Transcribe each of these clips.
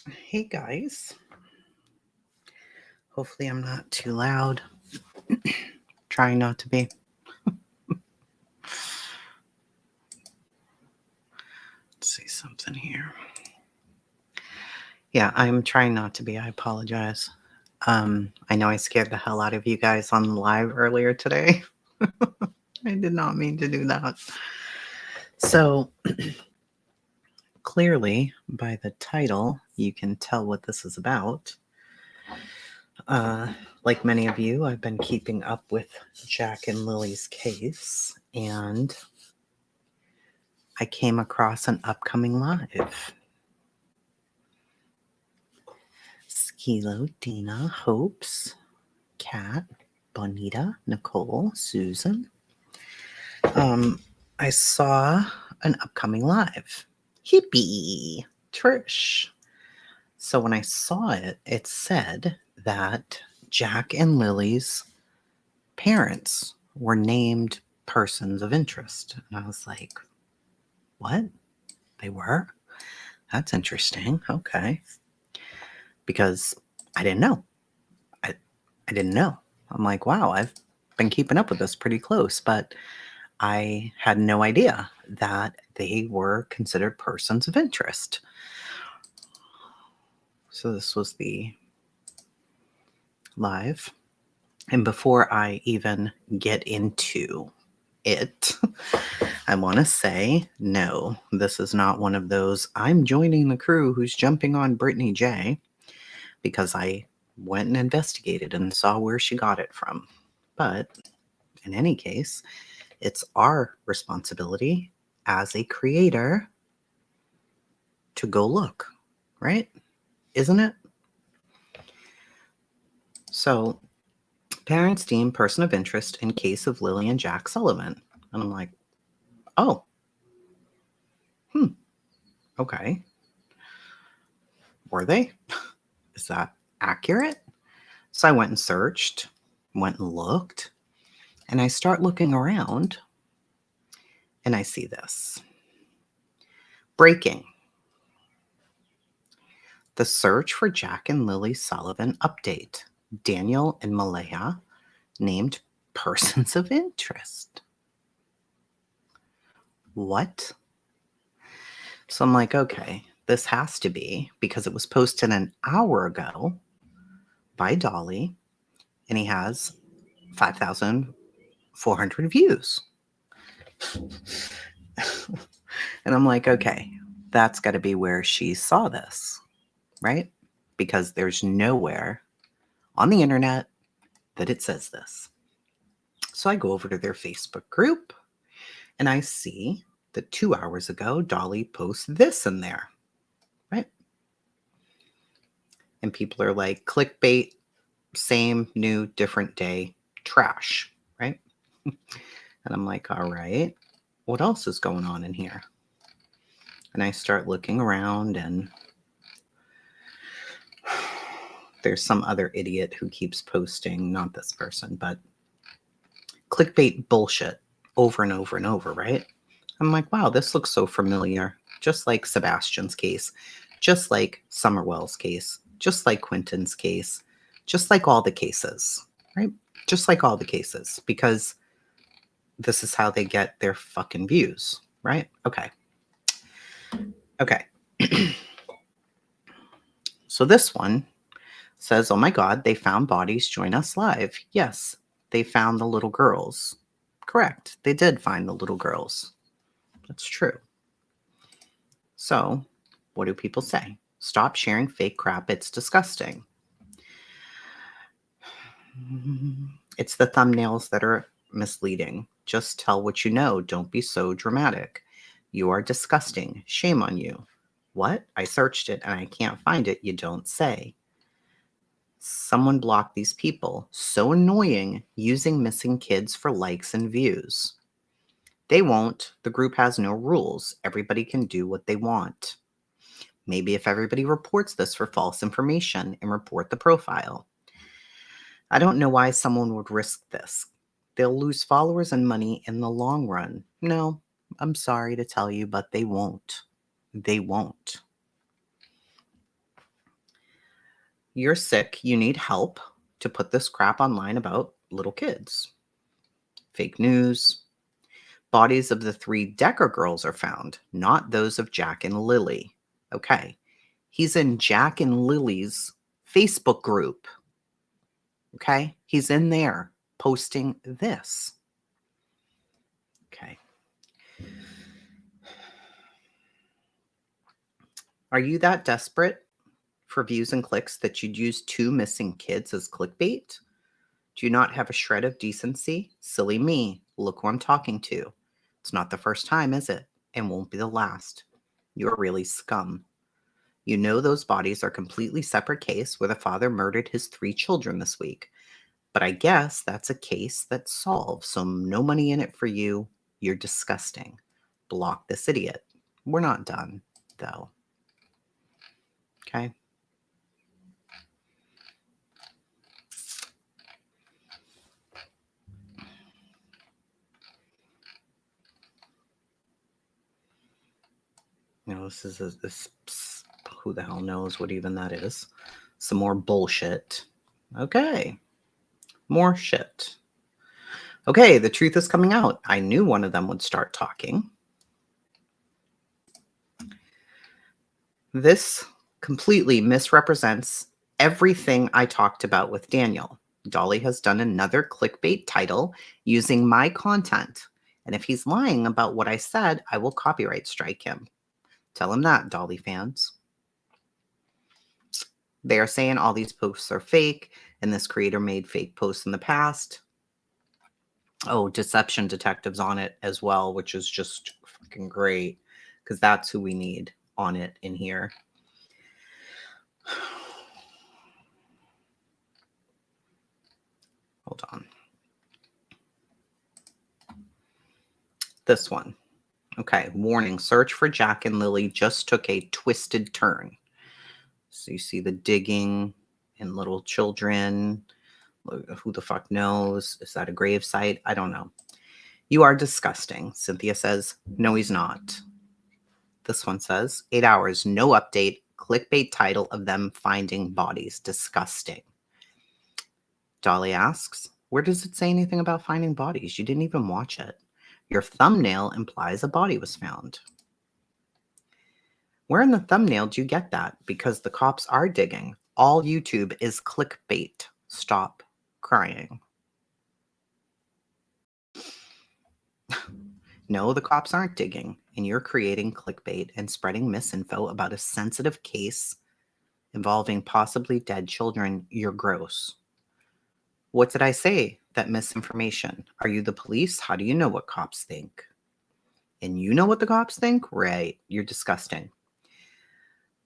Hey guys, hopefully I'm not too loud. Trying not to be. Let's see something here. Yeah, I'm trying not to be. I apologize. I know I scared the hell out of you guys on the live earlier today. I did not mean to do that. So, clearly, by the title, you can tell what this is about. Like many of you, I've been keeping up with Jack and Lily's case, and I came across an upcoming live. Skilo, Dina, Hopes, Kat, Bonita, Nicole, Susan. I saw an upcoming live. Hippie, Trish. So when I saw it, it said that Jack and Lily's parents were named persons of interest. And I was like, what? They were? That's interesting. Okay. Because I didn't know. I didn't know. I'm like, wow, I've been keeping up with this pretty close, but I had no idea that they were considered persons of interest. So this was the live. And before I even get into it, I want to say, no, this is not one of those, I'm joining the crew who's jumping on Brittany J, because I went and investigated and saw where she got it from. But in any case, it's our responsibility as a creator to go look, right? Isn't it? So, parents deemed person of interest in case of Lilly and Jack Sullivan. And I'm like, oh, okay. Were they? Is that accurate? So I went and searched, went and looked, and I start looking around and I see this. Breaking. The search for Jack and Lilly Sullivan update. Daniel and Malaya named persons of interest. What? So I'm like, okay, this has to be because it was posted an hour ago by Dolly and he has 5,400 views. And I'm like, okay, that's got to be where she saw this, right? Because there's nowhere on the internet that it says this. So I go over to their Facebook group and I see that 2 hours ago, Dolly posted this in there, right? And people are like, clickbait, same, new, different day, trash, right? And I'm like, all right, what else is going on in here? And I start looking around and there's some other idiot who keeps posting, not this person, but clickbait bullshit over and over and over, right? I'm like, wow, this looks so familiar. Just like Sebastian's case, just like Summerwell's case, just like Quentin's case, just like all the cases, right? Just like all the cases, because this is how they get their fucking views, right? Okay. So this one says, oh my God, they found bodies. Join us live. Yes, they found the little girls. Correct. They did find the little girls. That's true. So what do people say? Stop sharing fake crap. It's disgusting. It's the thumbnails that are misleading. Just tell what you know. Don't be so dramatic. You are disgusting. Shame on you. What? I searched it and I can't find it. You don't say. Someone blocked these people. So annoying, using missing kids for likes and views. They won't. The group has no rules. Everybody can do what they want. Maybe if everybody reports this for false information and report the profile. I don't know why someone would risk this. They'll lose followers and money in the long run. No, I'm sorry to tell you, but they won't. They won't. You're sick. You need help to put this crap online about little kids. Fake news. Bodies of the 3 Decker girls are found, not those of Jack and Lilly. Okay. He's in Jack and Lily's Facebook group. Okay. He's in there posting this. Okay. Are you that desperate for views and clicks that you'd use 2 missing kids as clickbait? Do you not have a shred of decency? Silly me. Look who I'm talking to. It's not the first time, is it? And won't be the last. You're really scum. You know those bodies are a completely separate case where the father murdered his 3 children this week. But I guess that's a case that's solved, so no money in it for you. You're disgusting. Block this idiot. We're not done, though. Okay? You know, this who the hell knows what even that is. Some more bullshit. Okay. More shit. Okay, the truth is coming out. I knew one of them would start talking. This completely misrepresents everything I talked about with Daniel. Dolly has done another clickbait title using my content. And if he's lying about what I said, I will copyright strike him. Tell him that, Dolly fans. They are saying all these posts are fake, and this creator made fake posts in the past. Oh, Deception Detective's on it as well, which is just fucking great, because that's who we need on it in here. Hold on. This one. Okay, warning, search for Jack and Lilly just took a twisted turn. So you see the digging and little children. Who the fuck knows? Is that a grave site? I don't know. You are disgusting. Cynthia says, no, he's not. This one says, 8 hours, no update, clickbait title of them finding bodies. Disgusting. Dolly asks, where does it say anything about finding bodies? You didn't even watch it. Your thumbnail implies a body was found. Where in the thumbnail do you get that? Because the cops are digging. All YouTube is clickbait. Stop crying. No, the cops aren't digging, and you're creating clickbait and spreading misinfo about a sensitive case involving possibly dead children. You're gross. What did I say? That misinformation. Are you the police? How do you know what cops think? And you know what the cops think? Right. You're disgusting.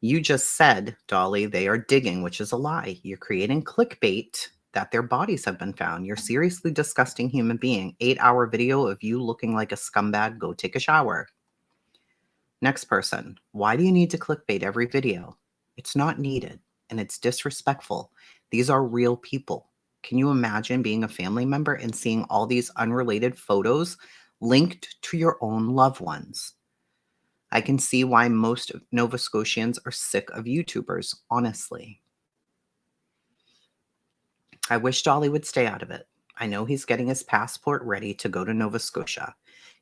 You just said, Dolly, they are digging, which is a lie. You're creating clickbait that their bodies have been found. You're seriously disgusting human being. 8-hour video of you looking like a scumbag. Go take a shower. Next person. Why do you need to clickbait every video? It's not needed, and it's disrespectful. These are real people. Can you imagine being a family member and seeing all these unrelated photos linked to your own loved ones? I can see why most Nova Scotians are sick of YouTubers, honestly. I wish Dolly would stay out of it. I know he's getting his passport ready to go to Nova Scotia.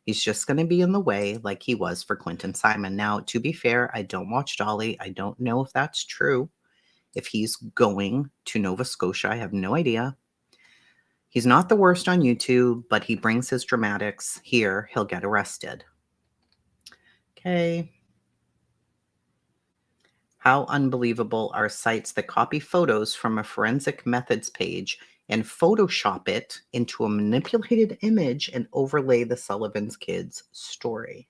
He's just going to be in the way like he was for Quentin Simon. Now, to be fair, I don't watch Dolly. I don't know if that's true. If he's going to Nova Scotia, I have no idea. He's not the worst on YouTube, but he brings his dramatics here. He'll get arrested. Okay. How unbelievable are sites that copy photos from a forensic methods page and Photoshop it into a manipulated image and overlay the Sullivan's kids' story?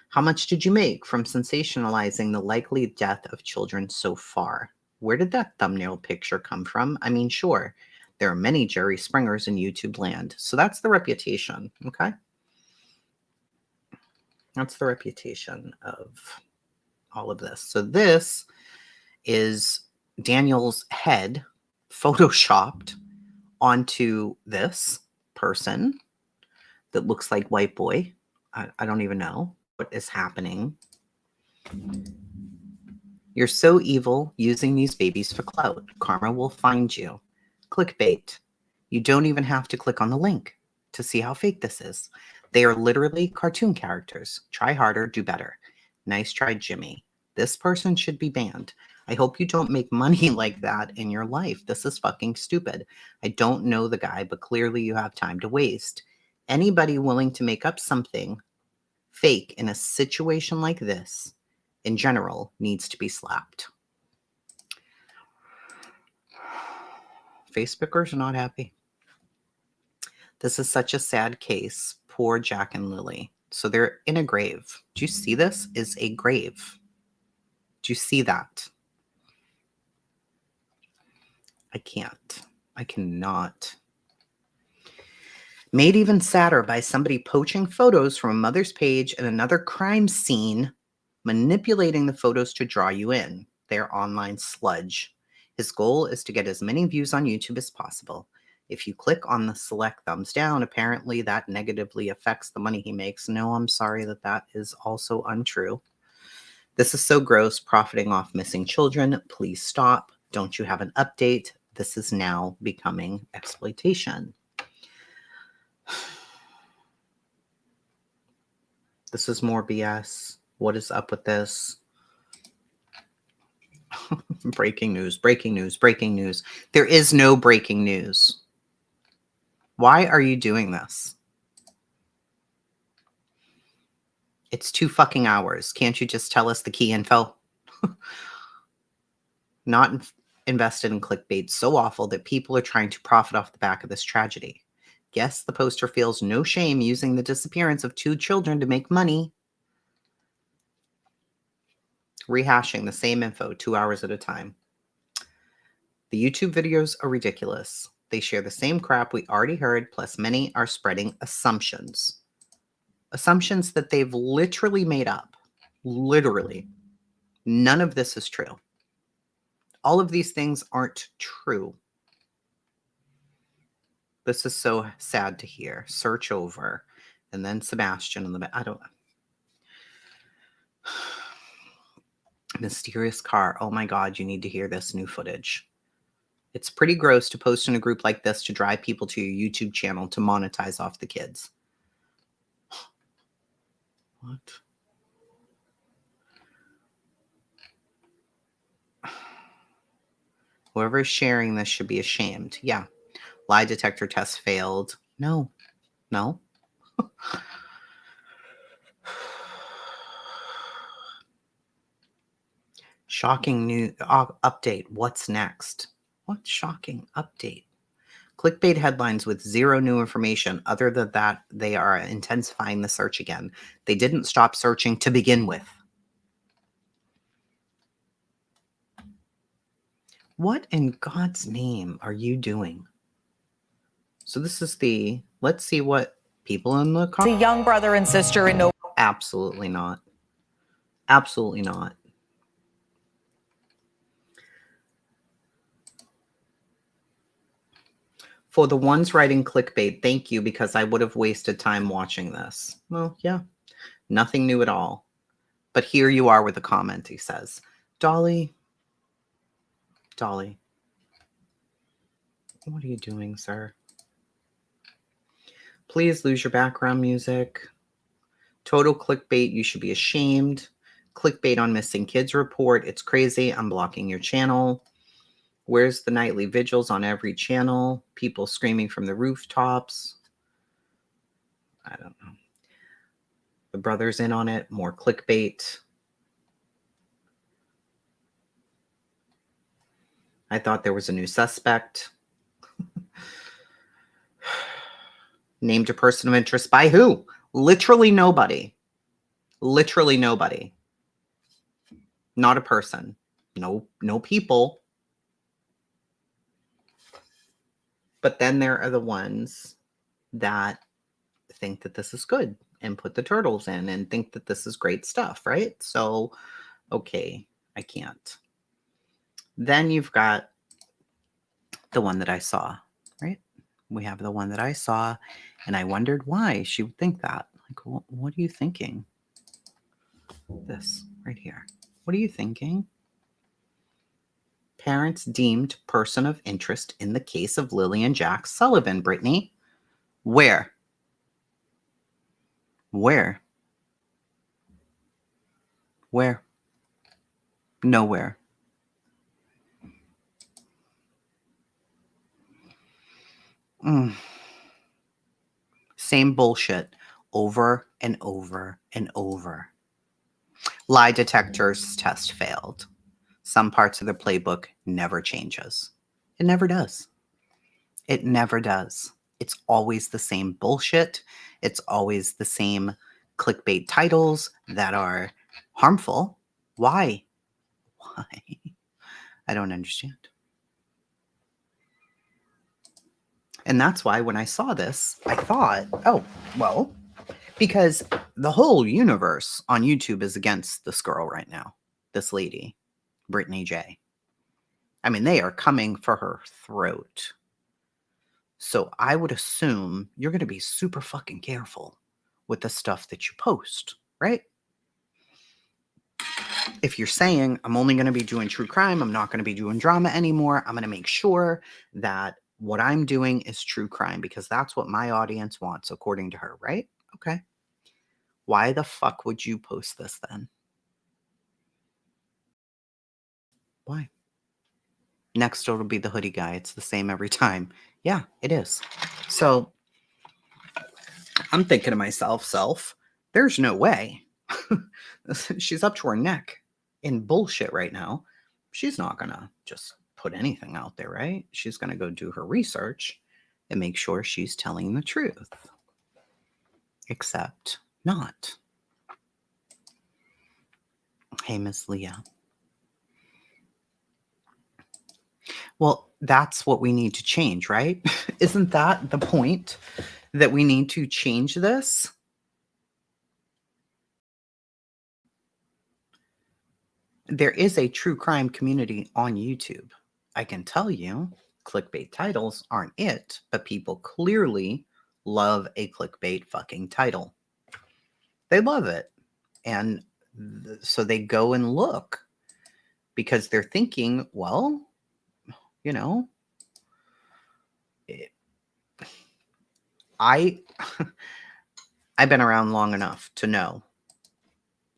How much did you make from sensationalizing the likely death of children so far? Where did that thumbnail picture come from? I mean, sure, there are many Jerry Springers in YouTube land, so that's the reputation, okay? That's the reputation of all of this. So this is Daniel's head photoshopped onto this person that looks like white boy. I don't even know what is happening. You're so evil using these babies for clout. Karma will find you. Clickbait. You don't even have to click on the link to see how fake this is. They are literally cartoon characters. Try harder, do better. Nice try, Jimmy. This person should be banned. I hope you don't make money like that in your life. This is fucking stupid. I don't know the guy, but clearly you have time to waste. Anybody willing to make up something fake in a situation like this, in general, needs to be slapped. Facebookers are not happy. This is such a sad case. Poor Jack and Lilly. So they're in a grave. Do you see this? Is a grave. Do you see that? I can't. I cannot. Made even sadder by somebody poaching photos from a mother's page and another crime scene, manipulating the photos to draw you in. Their online sludge. His goal is to get as many views on YouTube as possible. If you click on the select thumbs down, apparently that negatively affects the money he makes. No, I'm sorry that is also untrue. This is so gross, profiting off missing children. Please stop. Don't you have an update? This is now becoming exploitation. This is more BS. What is up with this? Breaking news, breaking news, breaking news. There is no breaking news. Why are you doing this? It's 2 fucking hours. Can't you just tell us the key info? Not invested in clickbait so awful that people are trying to profit off the back of this tragedy. Yes, the poster feels no shame using the disappearance of 2 children to make money. Rehashing the same info 2 hours at a time. The YouTube videos are ridiculous. They share the same crap we already heard, plus many are spreading assumptions. Assumptions that they've literally made up. Literally. None of this is true. All of these things aren't true. This is so sad to hear. Search over. And then Sebastian in the back. I don't know. Mysterious car. Oh my God, you need to hear this new footage. It's pretty gross to post in a group like this to drive people to your YouTube channel to monetize off the kids. What? Whoever is sharing this should be ashamed. Yeah. Lie detector test failed. No. No. Shocking new update. What's next? What shocking update? Clickbait headlines with zero new information other than that they are intensifying the search again. They didn't stop searching to begin with. What in God's name are you doing? So this is the, let's see what people in the comments. A young brother and sister in Nova. Absolutely not. Absolutely not. For the ones writing clickbait, thank you, because I would have wasted time watching this. Well, yeah, nothing new at all. But here you are with a comment, he says. Dolly, what are you doing, sir? Please lose your background music. Total clickbait, you should be ashamed. Clickbait on missing kids report, it's crazy. I'm blocking your channel. Where's the nightly vigils on every channel? People screaming from the rooftops. I don't know. The brother's in on it. More clickbait. I thought there was a new suspect. Named a person of interest by who? Literally nobody. Literally nobody. Not a person. No people. But then there are the ones that think that this is good and put the turtles in and think that this is great stuff, right? So, okay, I can't. Then you've got the one that I saw, right? We have the one that I saw, and I wondered why she would think that. Like, what are you thinking? This right here. What are you thinking? Parents deemed person of interest in the case of Lilly and Jack Sullivan, Brittany. Where? Where? Where? Nowhere. Same bullshit over and over and over. Lie detectors test failed. Some parts of the playbook never changes. It never does. It never does. It's always the same bullshit. It's always the same clickbait titles that are harmful. Why? Why? I don't understand. And that's why when I saw this, I thought, oh, well, because the whole universe on YouTube is against this girl right now, this lady, Brittany J. I mean, they are coming for her throat. So I would assume you're going to be super fucking careful with the stuff that you post, right? If you're saying, I'm only going to be doing true crime, I'm not going to be doing drama anymore, I'm going to make sure that what I'm doing is true crime because that's what my audience wants, according to her, right? Okay. Why the fuck would you post this then? Why? Next it'll be the hoodie guy. It's the same every time. Yeah, it is. So I'm thinking to myself, there's no way. She's up to her neck in bullshit right now. She's not going to just put anything out there, right? She's going to go do her research and make sure she's telling the truth. Except not. Hey, Miss Leah. Well, that's what we need to change, right? Isn't that the point, that we need to change this? There is a true crime community on YouTube. I can tell you, clickbait titles aren't it, but people clearly love a clickbait fucking title. They love it. And so they go and look because they're thinking, well, you know, I've been around long enough to know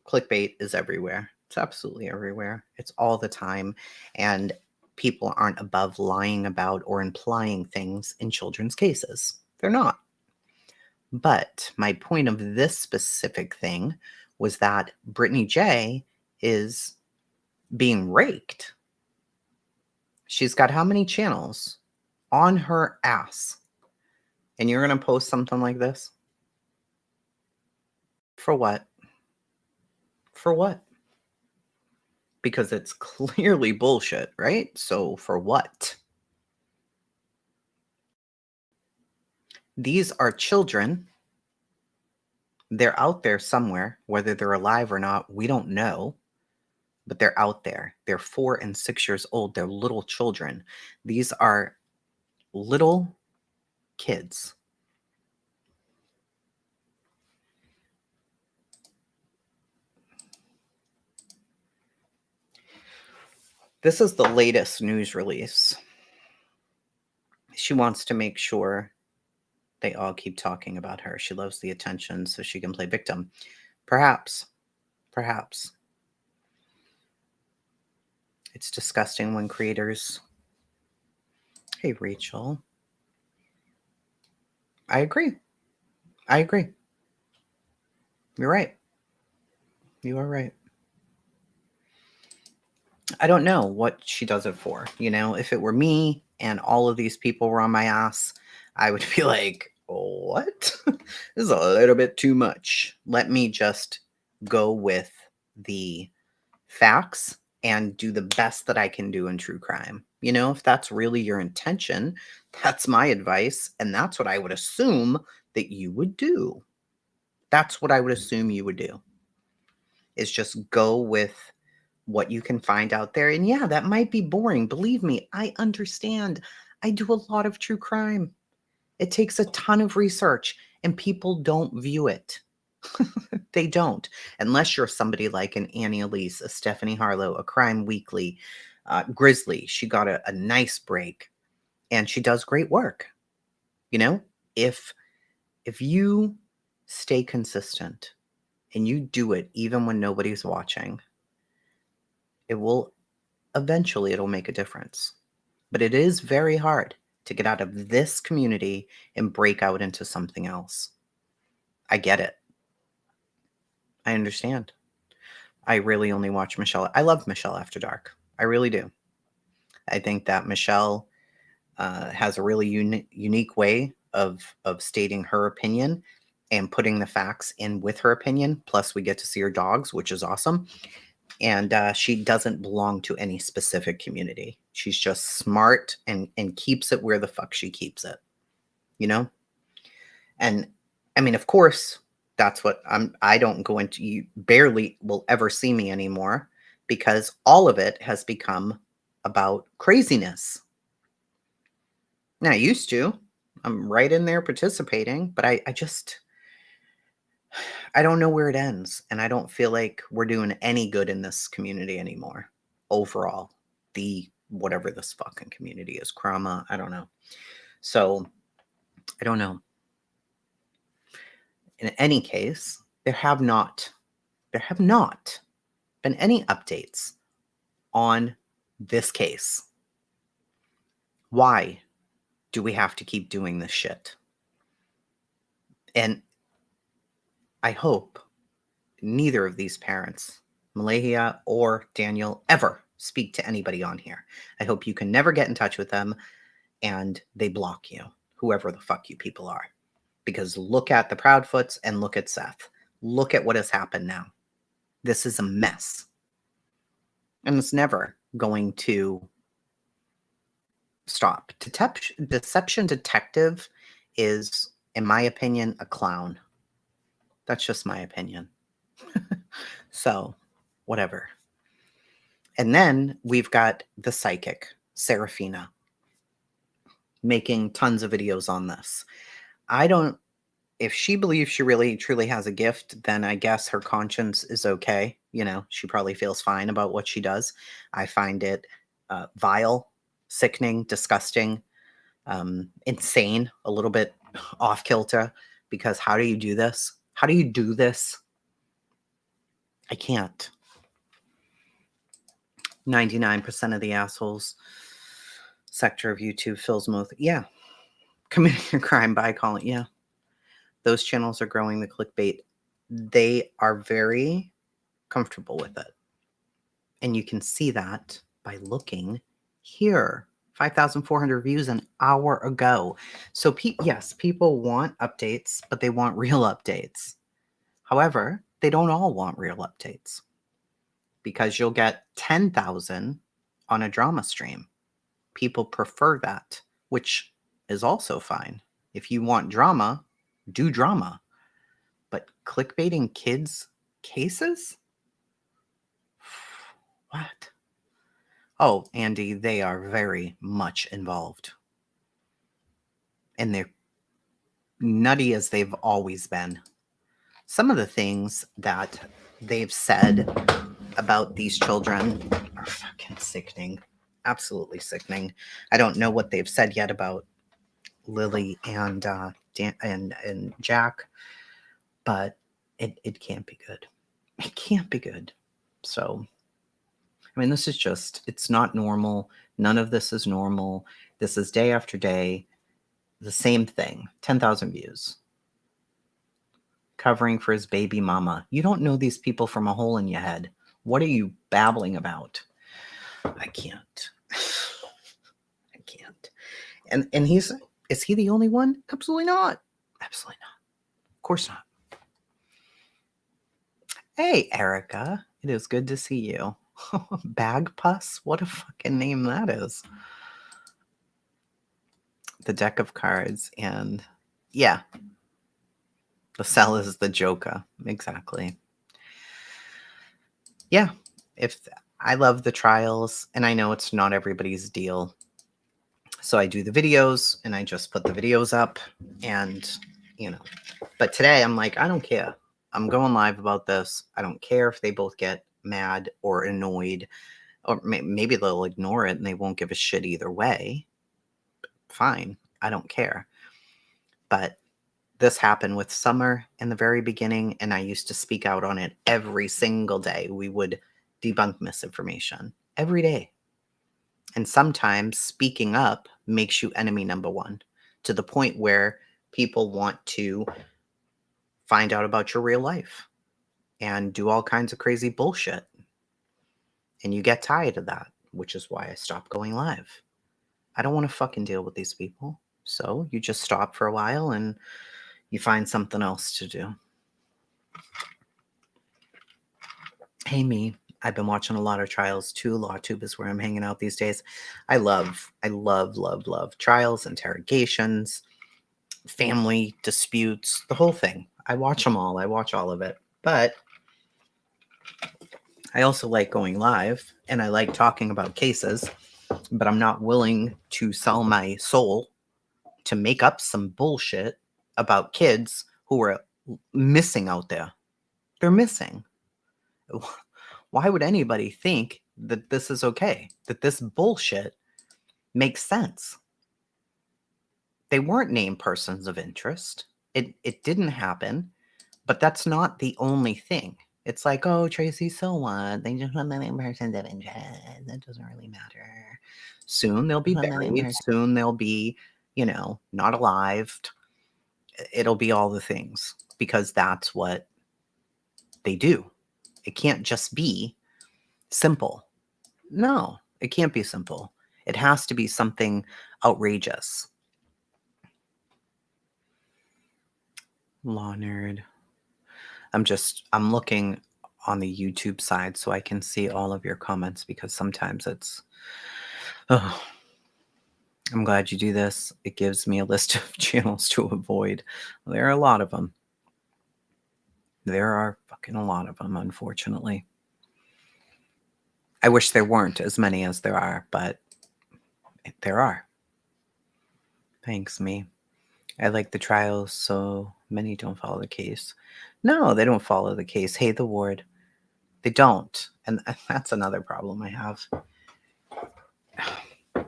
clickbait is everywhere. It's absolutely everywhere. It's all the time. And people aren't above lying about or implying things in children's cases. They're not. But my point of this specific thing was that Brittany J is being raked. She's got how many channels on her ass? And you're going to post something like this? For what? For what? Because it's clearly bullshit, right? So for what? These are children. They're out there somewhere. Whether they're alive or not, we don't know. But they're out there. They're 4 and 6 years old. They're little children. These are little kids. This is the latest news release. She wants to make sure they all keep talking about her. She loves the attention so she can play victim. Perhaps. Perhaps. It's disgusting when creators... Hey, Rachel. I agree. I agree. You're right. You are right. I don't know what she does it for. You know, if it were me and all of these people were on my ass, I would be like, what? This is a little bit too much. Let me just go with the facts and do the best that I can do in true crime. You know, if that's really your intention, that's my advice. And that's what I would assume that you would do. That's what I would assume you would do, is just go with what you can find out there. And yeah, that might be boring. Believe me, I understand. I do a lot of true crime. It takes a ton of research and people don't view it. They don't. Unless you're somebody like an Annie Elise, a Stephanie Harlow, a Crime Weekly, Grizzly, she got a nice break, and she does great work. You know, if you stay consistent and you do it even when nobody's watching, it'll make a difference. But it is very hard to get out of this community and break out into something else. I get it. I understand. I really only watch Michelle. I love Michelle After Dark. I really do. I think that Michelle has a really unique way of stating her opinion and putting the facts in with her opinion. Plus, we get to see her dogs, which is awesome. And she doesn't belong to any specific community. She's just smart and keeps it where the fuck she keeps it, you know? And I mean, of course, that's what I don't go into. You barely will ever see me anymore because all of it has become about craziness. Now, I used to. I'm right in there participating, but I don't know where it ends. And I don't feel like we're doing any good in this community anymore. Overall, whatever this fucking community is, Krama, I don't know. So, I don't know. In any case, there have not been any updates on this case. Why do we have to keep doing this shit? And I hope neither of these parents, Malahia or Daniel, ever speak to anybody on here. I hope you can never get in touch with them and they block you, whoever the fuck you people are. Because look at the Proudfoots and look at Seth. Look at what has happened now. This is a mess. And it's never going to stop. Deception Detective is, in my opinion, a clown. That's just my opinion. So, whatever. And then we've got the psychic, Serafina, making tons of videos on this. If she believes she really truly has a gift, then I guess her conscience is okay. You know, she probably feels fine about what she does. I find it vile, sickening, disgusting, insane, a little bit off kilter, because how do you do this? How do you do this? I can't. 99% of the assholes sector of YouTube fills most. Yeah. Committing a crime by calling. Yeah. Those channels are growing the clickbait. They are very comfortable with it. And you can see that by looking here. 5,400 views an hour ago. So yes, people want updates, but they want real updates. However, they don't all want real updates because you'll get 10,000 on a drama stream. People prefer that, which is also fine. If you want drama, do drama. But clickbaiting kids' cases? What? Oh, Andy, they are very much involved. And they're nutty as they've always been. Some of the things that they've said about these children are fucking sickening. Absolutely sickening. I don't know what they've said yet about Lilly and and Jack, but it can't be good. It can't be good. So, I mean, this is just, it's not normal. None of this is normal. This is day after day, the same thing. 10,000 views. Covering for his baby mama. You don't know these people from a hole in your head. What are you babbling about? I can't. I can't. And is he the only one? Absolutely not. Absolutely not. Of course not. Hey, Erica. It is good to see you. Bag Puss? What a fucking name that is. The deck of cards and yeah. The cell is the Joker. Exactly. Yeah. I love the trials and I know it's not everybody's deal. So I do the videos and I just put the videos up and, but today I'm like, I don't care. I'm going live about this. I don't care if they both get mad or annoyed or maybe they'll ignore it and they won't give a shit either way. Fine. I don't care. But this happened with Summer in the very beginning, and I used to speak out on it every single day. We would debunk misinformation every day. And sometimes speaking up makes you enemy number one, to the point where people want to find out about your real life and do all kinds of crazy bullshit. And you get tired of that, which is why I stopped going live. I don't want to fucking deal with these people. So you just stop for a while and you find something else to do. Hey, me. I've been watching a lot of trials too. LawTube is where I'm hanging out these days. I love trials, interrogations, family disputes, the whole thing. I watch them all. I watch all of it. But I also like going live, and I like talking about cases, but I'm not willing to sell my soul to make up some bullshit about kids who are missing out there. They're missing. Why would anybody think that this is okay? That this bullshit makes sense? They weren't named persons of interest. It didn't happen, but that's not the only thing. It's like, oh, Tracy, so what? They just want the named persons of interest. That doesn't really matter. Soon they'll be buried. Soon they'll be, not alive. It'll be all the things, because that's what they do. It can't just be simple. No, it can't be simple. It has to be something outrageous. Law nerd. I'm looking on the YouTube side so I can see all of your comments, because sometimes oh, I'm glad you do this. It gives me a list of channels to avoid. There are a lot of them. There are fucking a lot of them, unfortunately. I wish there weren't as many as there are, but there are. Thanks, me. I like the trials, so many don't follow the case. No, they don't follow the case. Hey, the ward. They don't. And that's another problem I have.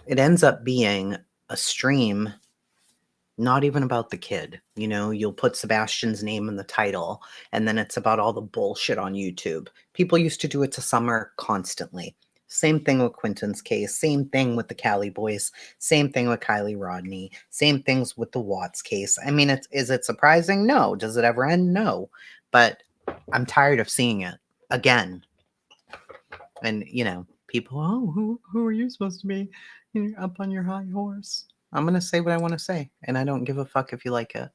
It ends up being a stream not even about the kid. You'll put Sebastian's name in the title, and then it's about all the bullshit on YouTube. People used to do it to Summer constantly. Same thing with Quentin's case. Same thing with the Cali boys. Same thing with Kylie Rodney. Same things with the Watts case. I mean, is it surprising? No. Does it ever end? No. But I'm tired of seeing it again. And, people, oh, who are you supposed to be? You're up on your high horse. I'm going to say what I want to say, and I don't give a fuck if you like it.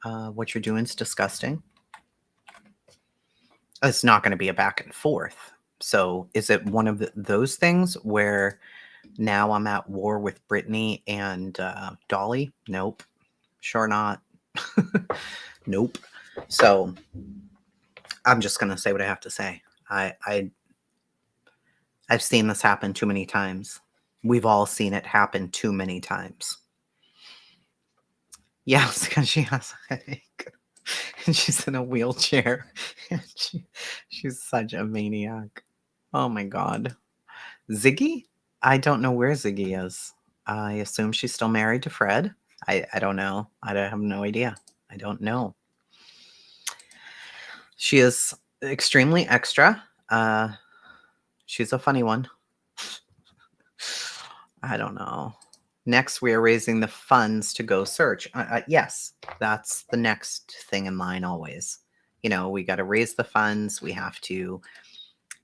What you're doing is disgusting. It's not going to be a back and forth. So is it one of those things where now I'm at war with Brittany and Dolly? Nope. Sure not. Nope. So I'm just going to say what I have to say. I've seen this happen too many times. We've all seen it happen too many times. Yes, because she has a headache. And she's in a wheelchair. And she's such a maniac. Oh my God. Ziggy? I don't know where Ziggy is. I assume she's still married to Fred. I don't know. I have no idea. I don't know. She is extremely extra. She's a funny one. I don't know. Next, we are raising the funds to go search. Yes, that's the next thing in line always. We got to raise the funds. We have to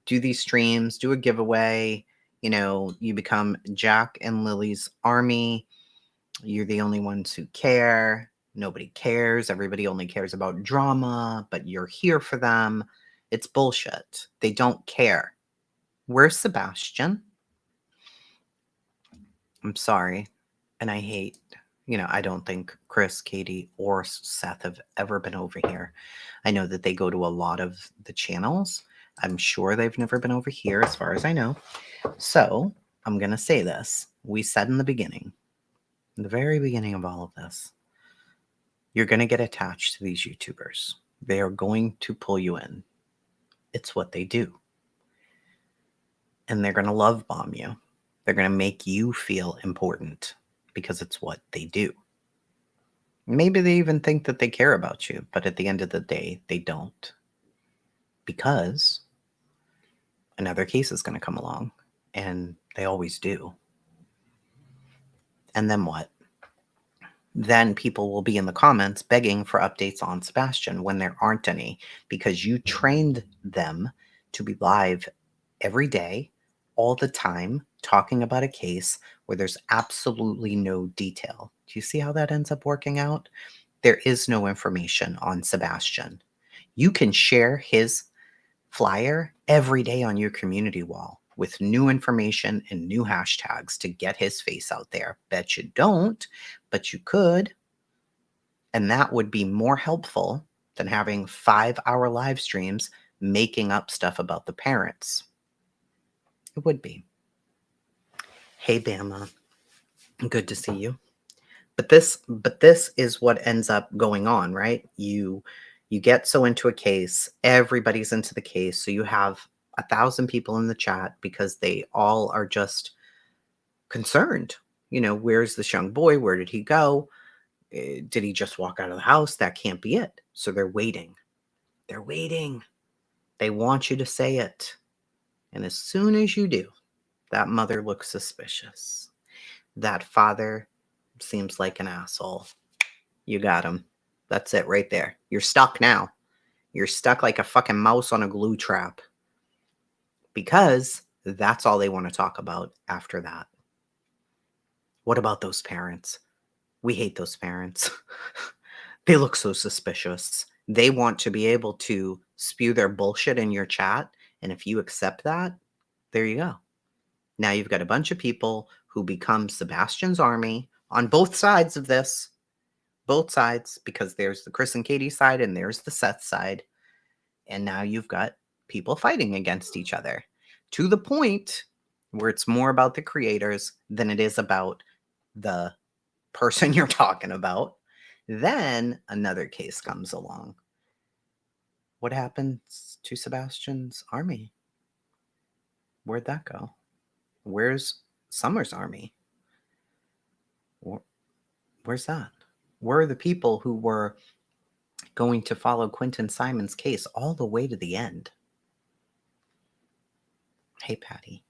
do these streams, do a giveaway. You become Jack and Lily's army. You're the only ones who care. Nobody cares. Everybody only cares about drama, but you're here for them. It's bullshit. They don't care. Where's Sebastian? I'm sorry. And I hate, I don't think Chris, Katie, or Seth have ever been over here. I know that they go to a lot of the channels. I'm sure they've never been over here as far as I know. So I'm going to say this. We said in the beginning, in the very beginning of all of this, you're going to get attached to these YouTubers. They are going to pull you in. It's what they do. And they're going to love bomb you. They're going to make you feel important because it's what they do. Maybe they even think that they care about you, but at the end of the day, they don't. Because another case is going to come along, and they always do. And then what? Then people will be in the comments begging for updates on Sebastian when there aren't any, because you trained them to be live every day, all the time, talking about a case where there's absolutely no detail. Do you see how that ends up working out? There is no information on Sebastian. You can share his flyer every day on your community wall with new information and new hashtags to get his face out there. Bet you don't, but you could. And that would be more helpful than having 5-hour live streams making up stuff about the parents. It would be. Hey, Bama. Good to see you. But this is what ends up going on, right? You get so into a case, everybody's into the case. So you have 1,000 people in the chat because they all are just concerned. Where's this young boy? Where did he go? Did he just walk out of the house? That can't be it. So they're waiting. They're waiting. They want you to say it. And as soon as you do, that mother looks suspicious. That father seems like an asshole. You got him. That's it right there. You're stuck now. You're stuck like a fucking mouse on a glue trap. Because that's all they want to talk about after that. What about those parents? We hate those parents. They look so suspicious. They want to be able to spew their bullshit in your chat. And if you accept that, there you go. Now you've got a bunch of people who become Sebastian's army on both sides of this. Both sides, because there's the Chris and Katie side and there's the Seth side. And now you've got people fighting against each other to the point where it's more about the creators than it is about the person you're talking about. Then another case comes along. What happens to Sebastian's army? Where'd that go? Where's Summer's army? Where's that? Where are the people who were going to follow Quentin Simon's case all the way to the end? Hey, Patty.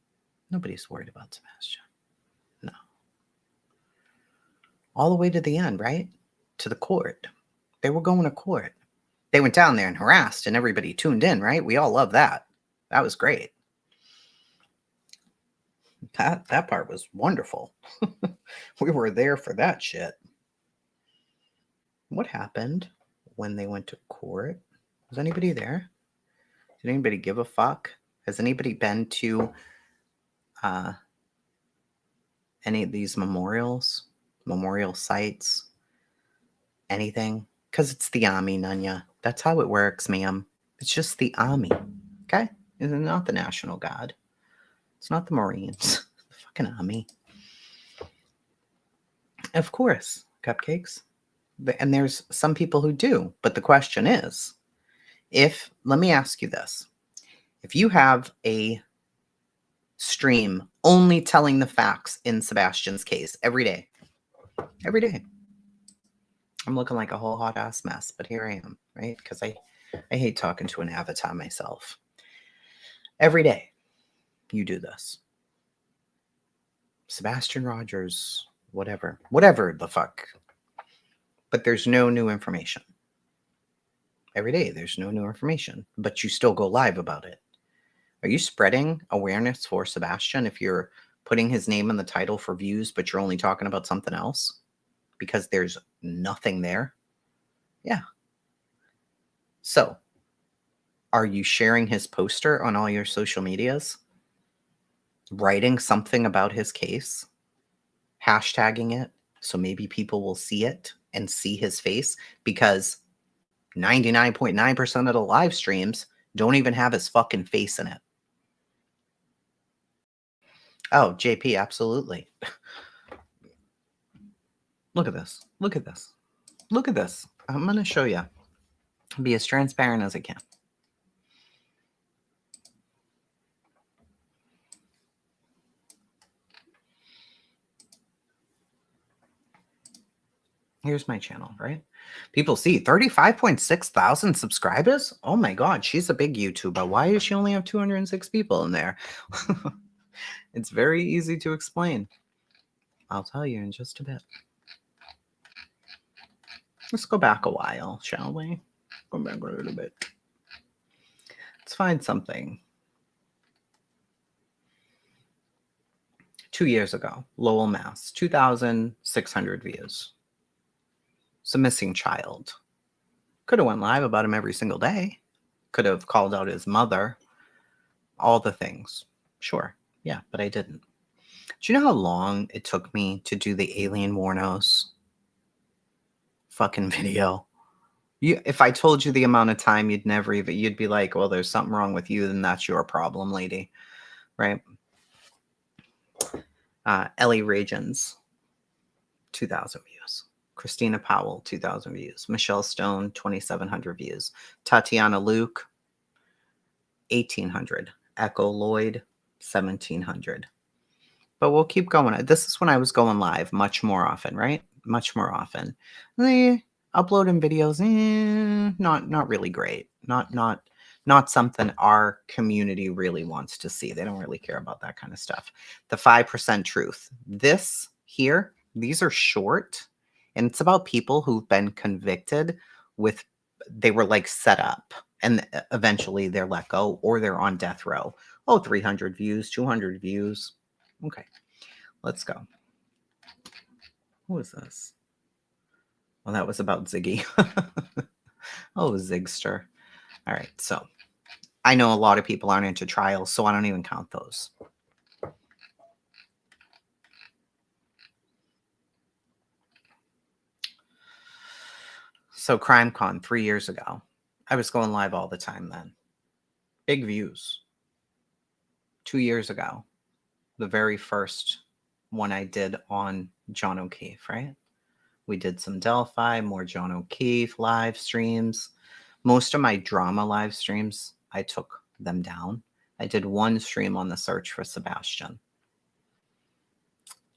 Nobody's worried about Sebastian. No. All the way to the end, right? To the court. They were going to court. They went down there and harassed, and everybody tuned in, right? We all love that. That was great. That part was wonderful. We were there for that shit. What happened when they went to court? Was anybody there? Did anybody give a fuck? Has anybody been to any of these memorial sites? Anything? Because it's the Army, Nunya. That's how it works, ma'am. It's just the Army. Okay? It's not the National Guard. It's not the Marines. The fucking Army. Of course, cupcakes. And there's some people who do. But the question is, let me ask you this. If you have a stream only telling the facts in Sebastian's case every day, I'm looking like a whole hot ass mess, but here I am, right? Because I hate talking to an avatar myself. Every day you do this. Sebastian Rogers, whatever the fuck. But there's no new information. Every day there's no new information, but you still go live about it. Are you spreading awareness for Sebastian if you're putting his name in the title for views, but you're only talking about something else? Because there's nothing there? Yeah. So, are you sharing his poster on all your social medias? Writing something about his case? Hashtagging it so maybe people will see it and see his face? Because 99.9% of the live streams don't even have his fucking face in it. Oh, JP, absolutely. Look at this. Look at this. Look at this. I'm going to show you. Be as transparent as I can. Here's my channel, right? People see 35.6 thousand subscribers. Oh my God, she's a big YouTuber. Why does she only have 206 people in there? It's very easy to explain. I'll tell you in just a bit. Let's go back a while, shall we? Go back a little bit. Let's find something. 2 years ago, Lowell, Mass, 2,600 views. It's a missing child. Could have went live about him every single day. Could have called out his mother. All the things. Sure. Yeah, but I didn't. Do you know how long it took me to do the alien Warnos fucking video? If I told you the amount of time, you'd be like, well, there's something wrong with you, then that's your problem, lady. Right? Ellie Regens, 2,000 views. Christina Powell, 2,000 views. Michelle Stone, 2,700 views. Tatiana Luke, 1,800. Echo Lloyd, 1,700. But we'll keep going. This is when I was going live much more often, right? Much more often. Uploading videos, not really great. Not something our community really wants to see. They don't really care about that kind of stuff. The 5% truth. This here, these are short, and it's about people who've been convicted they were like set up, and eventually they're let go or they're on death row. Oh, 300 views, 200 views. Okay, let's go. Who is this? Well, that was about Ziggy. Oh, Zigster. All right, so I know a lot of people aren't into trials, so I don't even count those. So CrimeCon 3 years ago, I was going live all the time then. Big views. 2 years ago, the very first one I did on John O'Keefe, right? We did some Delphi, more John O'Keefe live streams. Most of my drama live streams, I took them down. I did one stream on the search for Sebastian.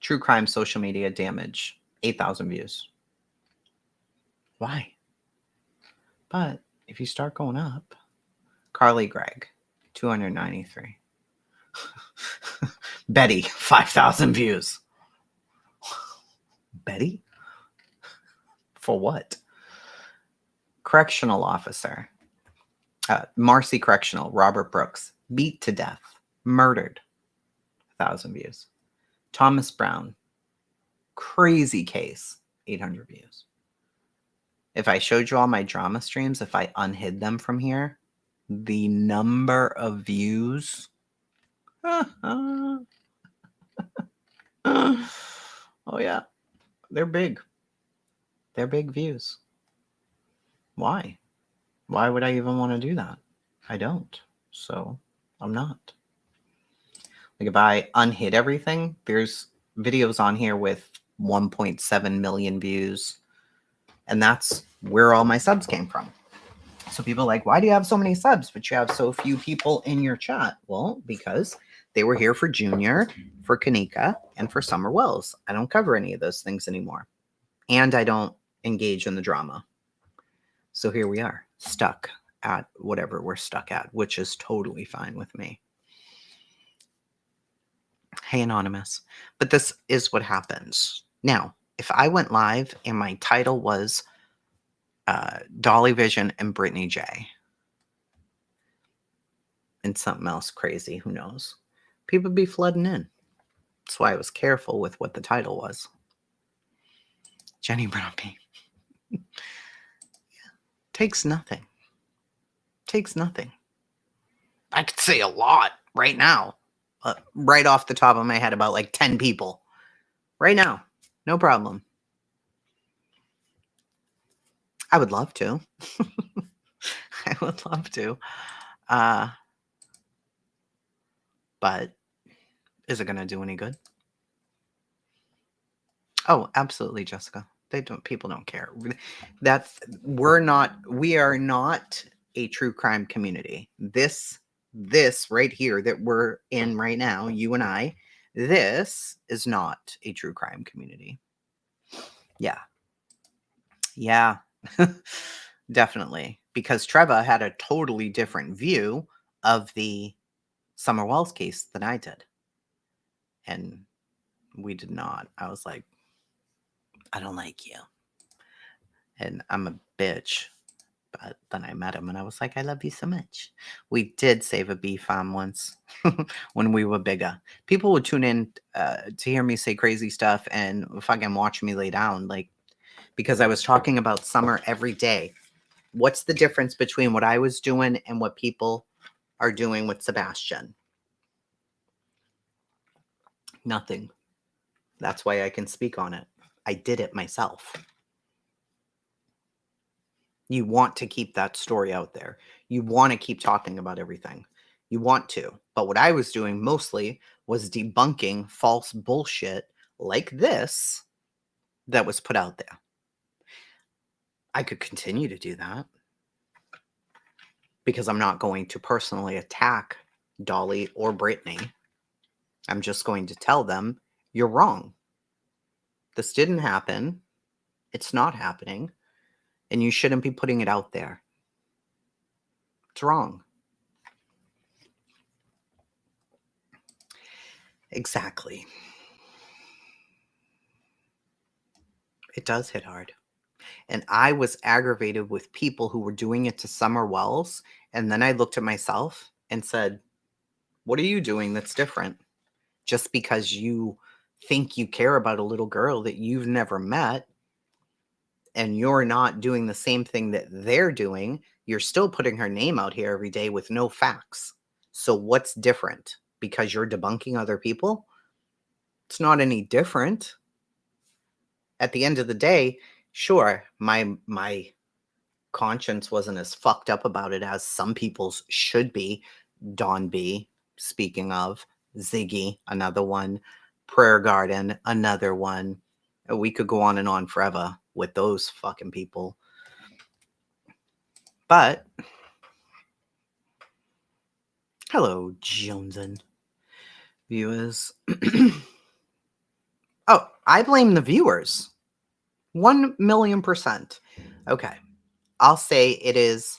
True crime social media damage, 8,000 views. Why? But if you start going up, Carly Gregg, 293. Betty, 5,000 views. Betty? For what? Correctional officer. Marcy Correctional, Robert Brooks, beat to death, murdered, 1,000 views. Thomas Brown, crazy case, 800 views. If I showed you all my drama streams, if I unhid them from here, the number of views. Oh, yeah. They're big. They're big views. Why? Why would I even want to do that? I don't. So I'm not. Like if I unhid everything, there's videos on here with 1.7 million views. And that's where all my subs came from. So people are like, why do you have so many subs, but you have so few people in your chat? Well, because they were here for Junior, for Kanika, and for Summer Wells. I don't cover any of those things anymore. And I don't engage in the drama. So here we are, stuck at whatever we're stuck at, which is totally fine with me. Hey, Anonymous. But this is what happens. Now, if I went live and my title was Dolly Vision and Brittany J. and something else crazy, who knows? People would be flooding in. That's why I was careful with what the title was. Jenny Brownby. Yeah. Takes nothing. Takes nothing. I could say a lot right now. Right off the top of my head, about like 10 people. Right now. No problem. I would love to. I would love to. But is it going to do any good? Oh, absolutely, Jessica. People don't care. We are not a true crime community. This right here that we're in right now, you and I, this is not a true crime community. Yeah. Yeah, definitely. Because Treva had a totally different view of the Summer Wells case than I did. And we did not. I was like, I don't like you. And I'm a bitch. But then I met him and I was like, I love you so much. We did save a bee farm once when we were bigger. People would tune in to hear me say crazy stuff and fucking watch me lay down. Like, because I was talking about summer every day. What's the difference between what I was doing and what people are doing with Sebastian? Nothing. That's why I can speak on it. I did it myself. You want to keep that story out there. You want to keep talking about everything. You want to. But what I was doing mostly was debunking false bullshit like this that was put out there. I could continue to do that because I'm not going to personally attack Dolly or Brittany. I'm just going to tell them, you're wrong. This didn't happen. It's not happening. And you shouldn't be putting it out there. It's wrong. Exactly. It does hit hard. And I was aggravated with people who were doing it to Summer Wells. And then I looked at myself and said, what are you doing that's different? Just because you think you care about a little girl that you've never met and you're not doing the same thing that they're doing, you're still putting her name out here every day with no facts. So what's different? Because you're debunking other people? It's not any different. At the end of the day, sure, my conscience wasn't as fucked up about it as some people's should be. Don B, speaking of, Ziggy, another one, Prayer Garden, another one. We could go on and on forever with those fucking people. But, hello, Jonesin viewers. Oh, I blame the viewers. 1,000,000%. Okay. I'll say it is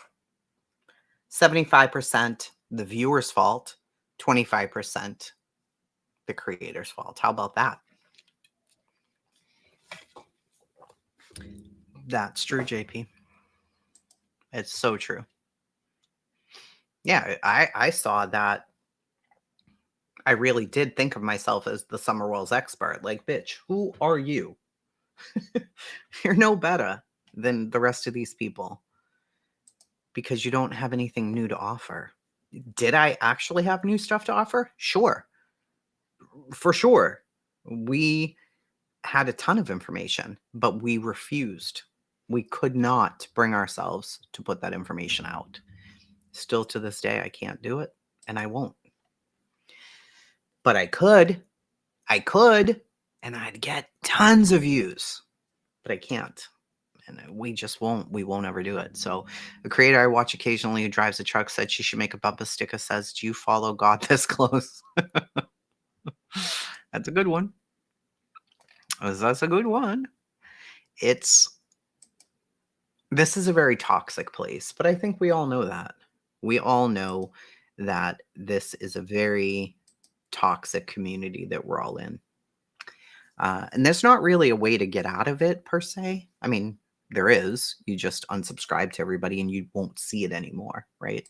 75% the viewer's fault, 25% the creator's fault. How about that? That's true, JP. It's so true. Yeah, I saw that. I really did think of myself as the Summer Wells expert. Like, bitch, who are you? You're no better than the rest of these people because you don't have anything new to offer. Did I actually have new stuff to offer? Sure. For sure. We had a ton of information, but we refused. We could not bring ourselves to put that information out. Still to this day, I can't do it, and I won't. But I could, and I'd get tons of views, but I can't. And we just won't. We won't ever do it. So a creator I watch occasionally who drives a truck said she should make a bumper sticker says, do you follow God this close? That's a good one. That's a good one. This is a very toxic place, but I think we all know that. We all know that this is a very toxic community that we're all in. And there's not really a way to get out of it per se. I mean, there is. You just unsubscribe to everybody and you won't see it anymore, right?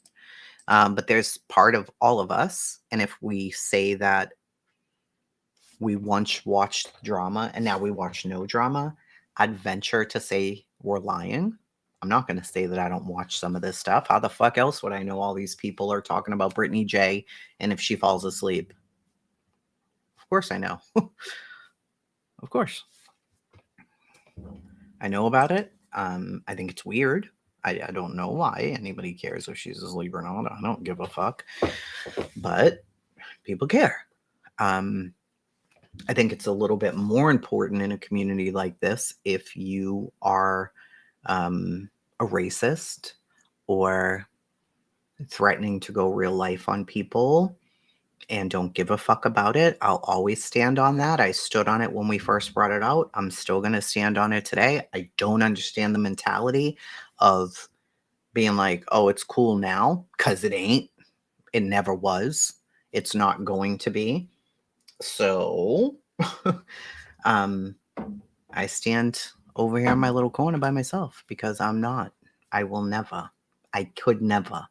But there's part of all of us. And if we say that we once watched drama and now we watch no drama, I'd venture to say we're lying. I'm not going to say that I don't watch some of this stuff. How the fuck else would I know all these people are talking about Brittany J and if she falls asleep? Of course I know. Of course. I know about it. I think it's weird. I don't know why anybody cares if she's asleep or not. I don't give a fuck. But people care. I think it's a little bit more important in a community like this if you are a racist or threatening to go real life on people and don't give a fuck about it. I'll always stand on that. I stood on it when we first brought it out. I'm still going to stand on it today. I don't understand the mentality of being like, oh, it's cool now, because it ain't. It never was. It's not going to be. So I stand over here in my little corner by myself because I'm not. I will never. I could never.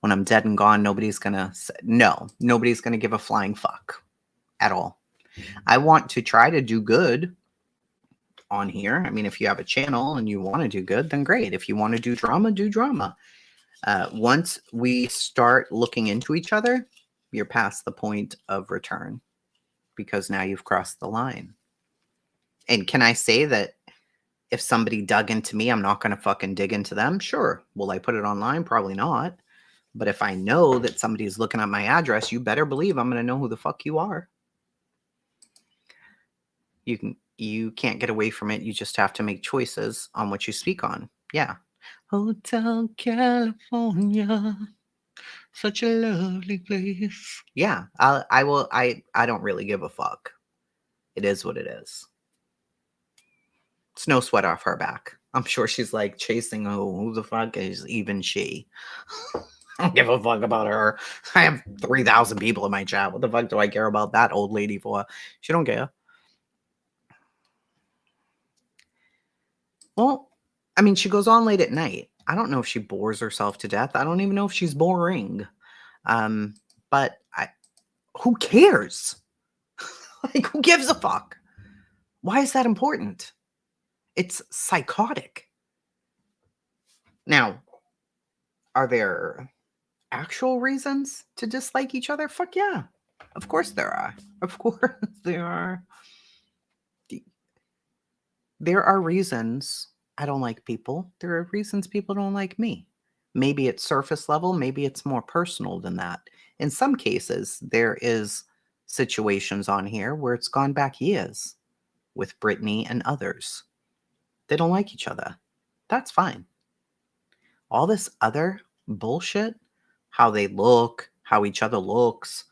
When I'm dead and gone, nobody's going to give a flying fuck at all. I want to try to do good on here. I mean, if you have a channel and you want to do good, then great. If you want to do drama, do drama. Once we start looking into each other, you're past the point of return because now you've crossed the line. And can I say that if somebody dug into me, I'm not going to fucking dig into them? Sure. Will I put it online? Probably not. But if I know that somebody's looking at my address, you better believe I'm going to know who the fuck you are. You can't get away from it. You just have to make choices on what you speak on. Yeah. Hotel California, such a lovely place. Yeah, I don't really give a fuck. It is what it is. It's no sweat off her back. I'm sure she's like chasing, oh, who the fuck is even she? I don't give a fuck about her. I have 3,000 people in my chat. What the fuck do I care about that old lady for? She don't care. Well, I mean, she goes on late at night. I don't know if she bores herself to death. I don't even know if she's boring. But who cares? Like, who gives a fuck? Why is that important? It's psychotic. Now, are there actual reasons to dislike each other? Fuck yeah. Of course there are. Of course there are. There are reasons I don't like people. There are reasons people don't like me. Maybe it's surface level. Maybe it's more personal than that. In some cases, there is situations on here where it's gone back years with Brittany and others. They don't like each other. That's fine. All this other bullshit, how they look, how each other looks,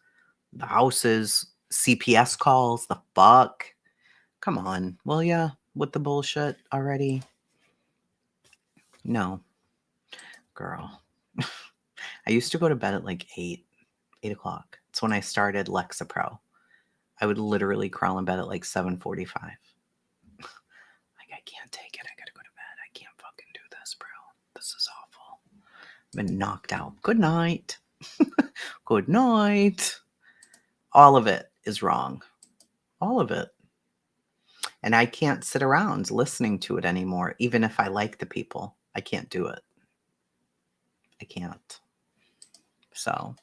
the houses, CPS calls, the fuck. Come on. Well, yeah, with the bullshit already. No. Girl. I used to go to bed at like 8 o'clock. It's when I started Lexapro. I would literally crawl in bed at like 7:45. Like, I can't take it. I gotta go to bed. I can't fucking do this, bro. This is awful. I've been knocked out. Good night. Good night. All of it is wrong. All of it. And I can't sit around listening to it anymore. Even if I like the people, I can't do it. I can't. So,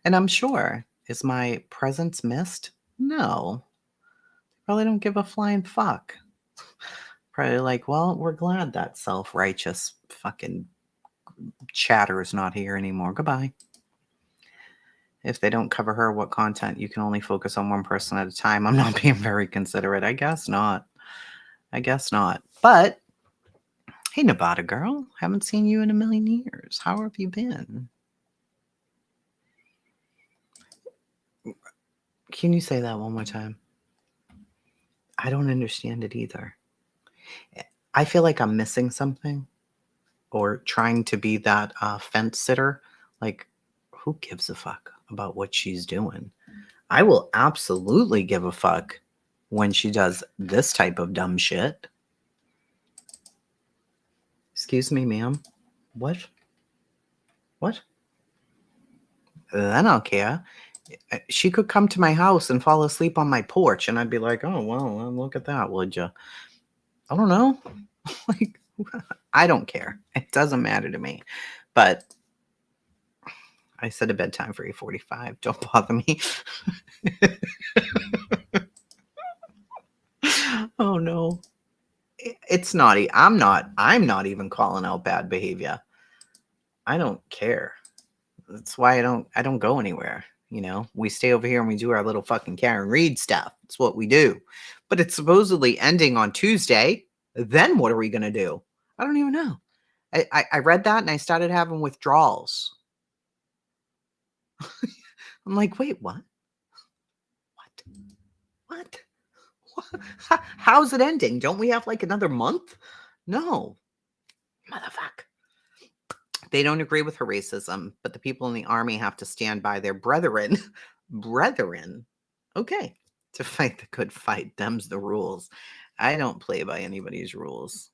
and I'm sure, is my presence missed? No. Probably don't give a flying fuck. Probably like, well, we're glad that self-righteous fucking chatter is not here anymore. Goodbye. If they don't cover her, what content? You can only focus on one person at a time. I'm not being very considerate. I guess not. I guess not. But, hey, Nevada girl. Haven't seen you in a million years. How have you been? Can you say that one more time? I don't understand it either. I feel like I'm missing something or trying to be that fence sitter. Like, who gives a fuck about what she's doing? I will absolutely give a fuck when she does this type of dumb shit. Excuse me, ma'am. What? What? Then I'll care. She could come to my house and fall asleep on my porch, and I'd be like, oh, well, look at that, would you? I don't know. Like, I don't care. It doesn't matter to me. But I set a bedtime for 8:45. Don't bother me. Oh no. It's naughty. I'm not even calling out bad behavior. I don't care. That's why I don't go anywhere. You know, we stay over here and we do our little fucking Karen Reed stuff. It's what we do. But it's supposedly ending on Tuesday. Then what are we gonna do? I don't even know. I read that and I started having withdrawals. I'm like, wait, what? What? How's it ending? Don't we have like another month? No. Motherfucker. They don't agree with her racism, but the people in the army have to stand by their brethren. Brethren. Okay. To fight the good fight. Them's the rules. I don't play by anybody's rules.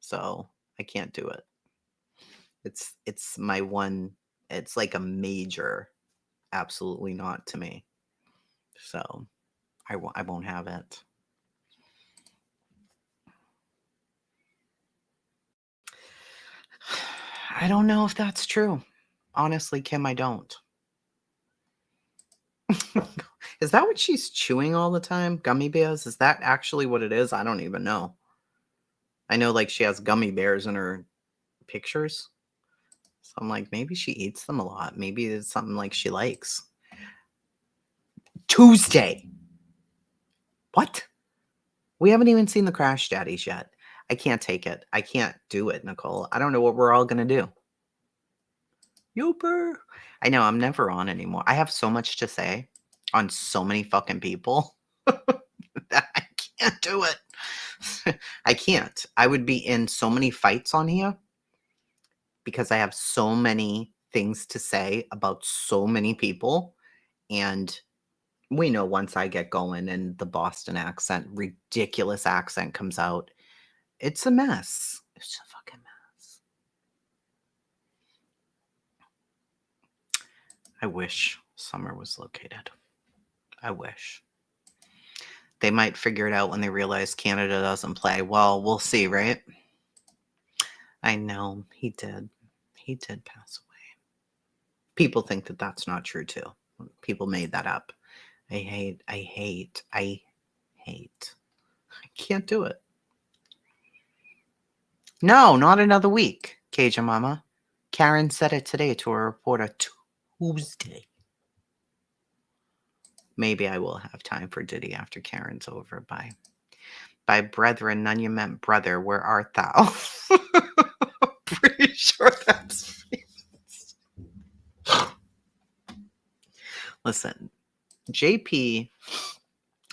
So I can't do it. It's my one, it's like a major absolutely not to me. So I won't have it. I don't know if that's true. Honestly, Kim, I don't. Is that what she's chewing all the time? Gummy bears? Is that actually what it is? I don't even know. I know like she has gummy bears in her pictures. So I'm like, maybe she eats them a lot. Maybe it's something like she likes. Tuesday. What? We haven't even seen the Crash Daddies yet. I can't take it. I can't do it, Nicole. I don't know what we're all going to do. YouTuber. I know I'm never on anymore. I have so much to say on so many fucking people that I can't do it. I can't. I would be in so many fights on here because I have so many things to say about so many people. And we know once I get going and the Boston accent, ridiculous accent comes out, it's a mess. It's a fucking mess. I wish Summer was located. I wish. They might figure it out when they realize Canada doesn't play. Well, we'll see, right? I know. He did. He did pass away. People think that that's not true, too. People made that up. I hate. I can't do it. No, not another week, Cajun Mama. Karen said it today to a reporter Tuesday. Maybe I will have time for Diddy after Karen's over. By brethren, none you meant brother. Where art thou? Pretty sure that's me. Listen, JP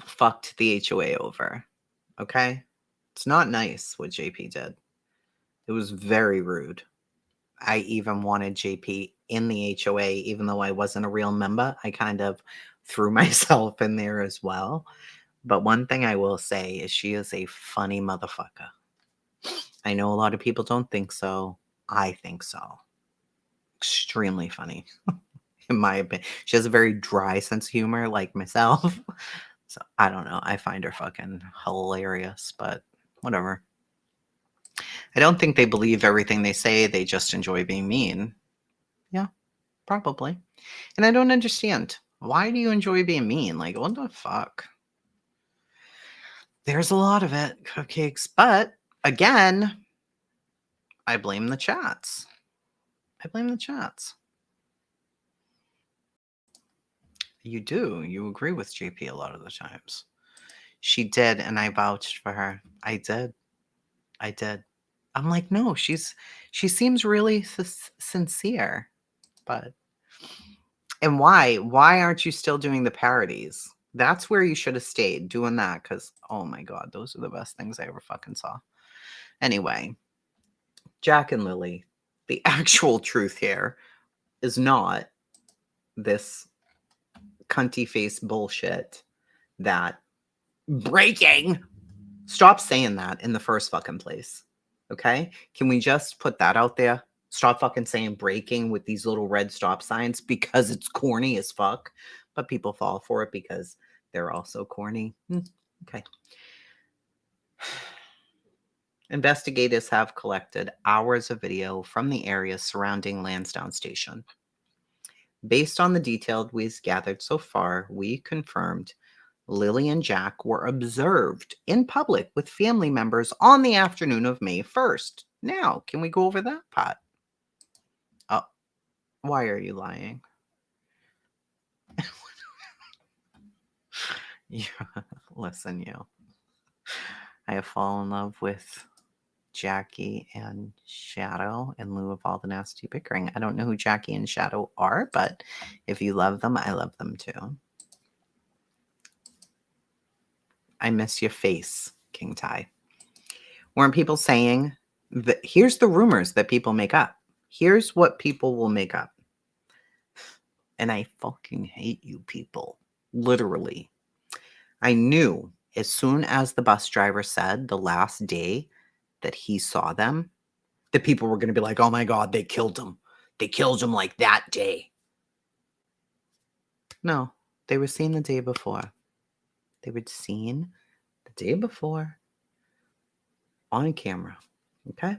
fucked the HOA over. Okay? It's not nice what JP did. It was very rude. I even wanted JP in the HOA, even though I wasn't a real member. I kind of threw myself in there as well. But one thing I will say is she is a funny motherfucker. I know a lot of people don't think so. I think so. Extremely funny, in my opinion. She has a very dry sense of humor, like myself. So I don't know. I find her fucking hilarious, but whatever. I don't think they believe everything they say. They just enjoy being mean. Yeah, probably. And I don't understand. Why do you enjoy being mean? Like, what the fuck? There's a lot of it, cupcakes. But again, I blame the chats. I blame the chats. You do. You agree with JP a lot of the times. She did, and I vouched for her. I did. I did. I'm like, no, she seems really sincere. But and why aren't you still doing the parodies? That's where you should have stayed doing that, because oh my god, those are the best things I ever fucking saw. Anyway, Jack and Lilly, the actual truth here is not this cunty face bullshit that breaking. Stop saying that in the first fucking place. Okay? Can we just put that out there? Stop fucking saying breaking with these little red stop signs because it's corny as fuck. But people fall for it because they're also corny. Okay. Investigators have collected hours of video from the area surrounding Lansdowne Station. Based on the details we've gathered so far, we confirmed Lilly and Jack were observed in public with family members on the afternoon of May 1st. Now, can we go over that part? Oh, why are you lying? Listen, I have fallen in love with Jackie and Shadow in lieu of all the nasty bickering. I don't know who Jackie and Shadow are, but if you love them, I love them too. I miss your face, King Ty. Weren't people saying that? Here's the rumors that people make up. Here's what people will make up. And I fucking hate you people. Literally. I knew as soon as the bus driver said the last day that he saw them, that people were going to be like, oh my God, they killed him. They killed him like that day. No, they were seen the day before. They were seen the day before on camera. Okay?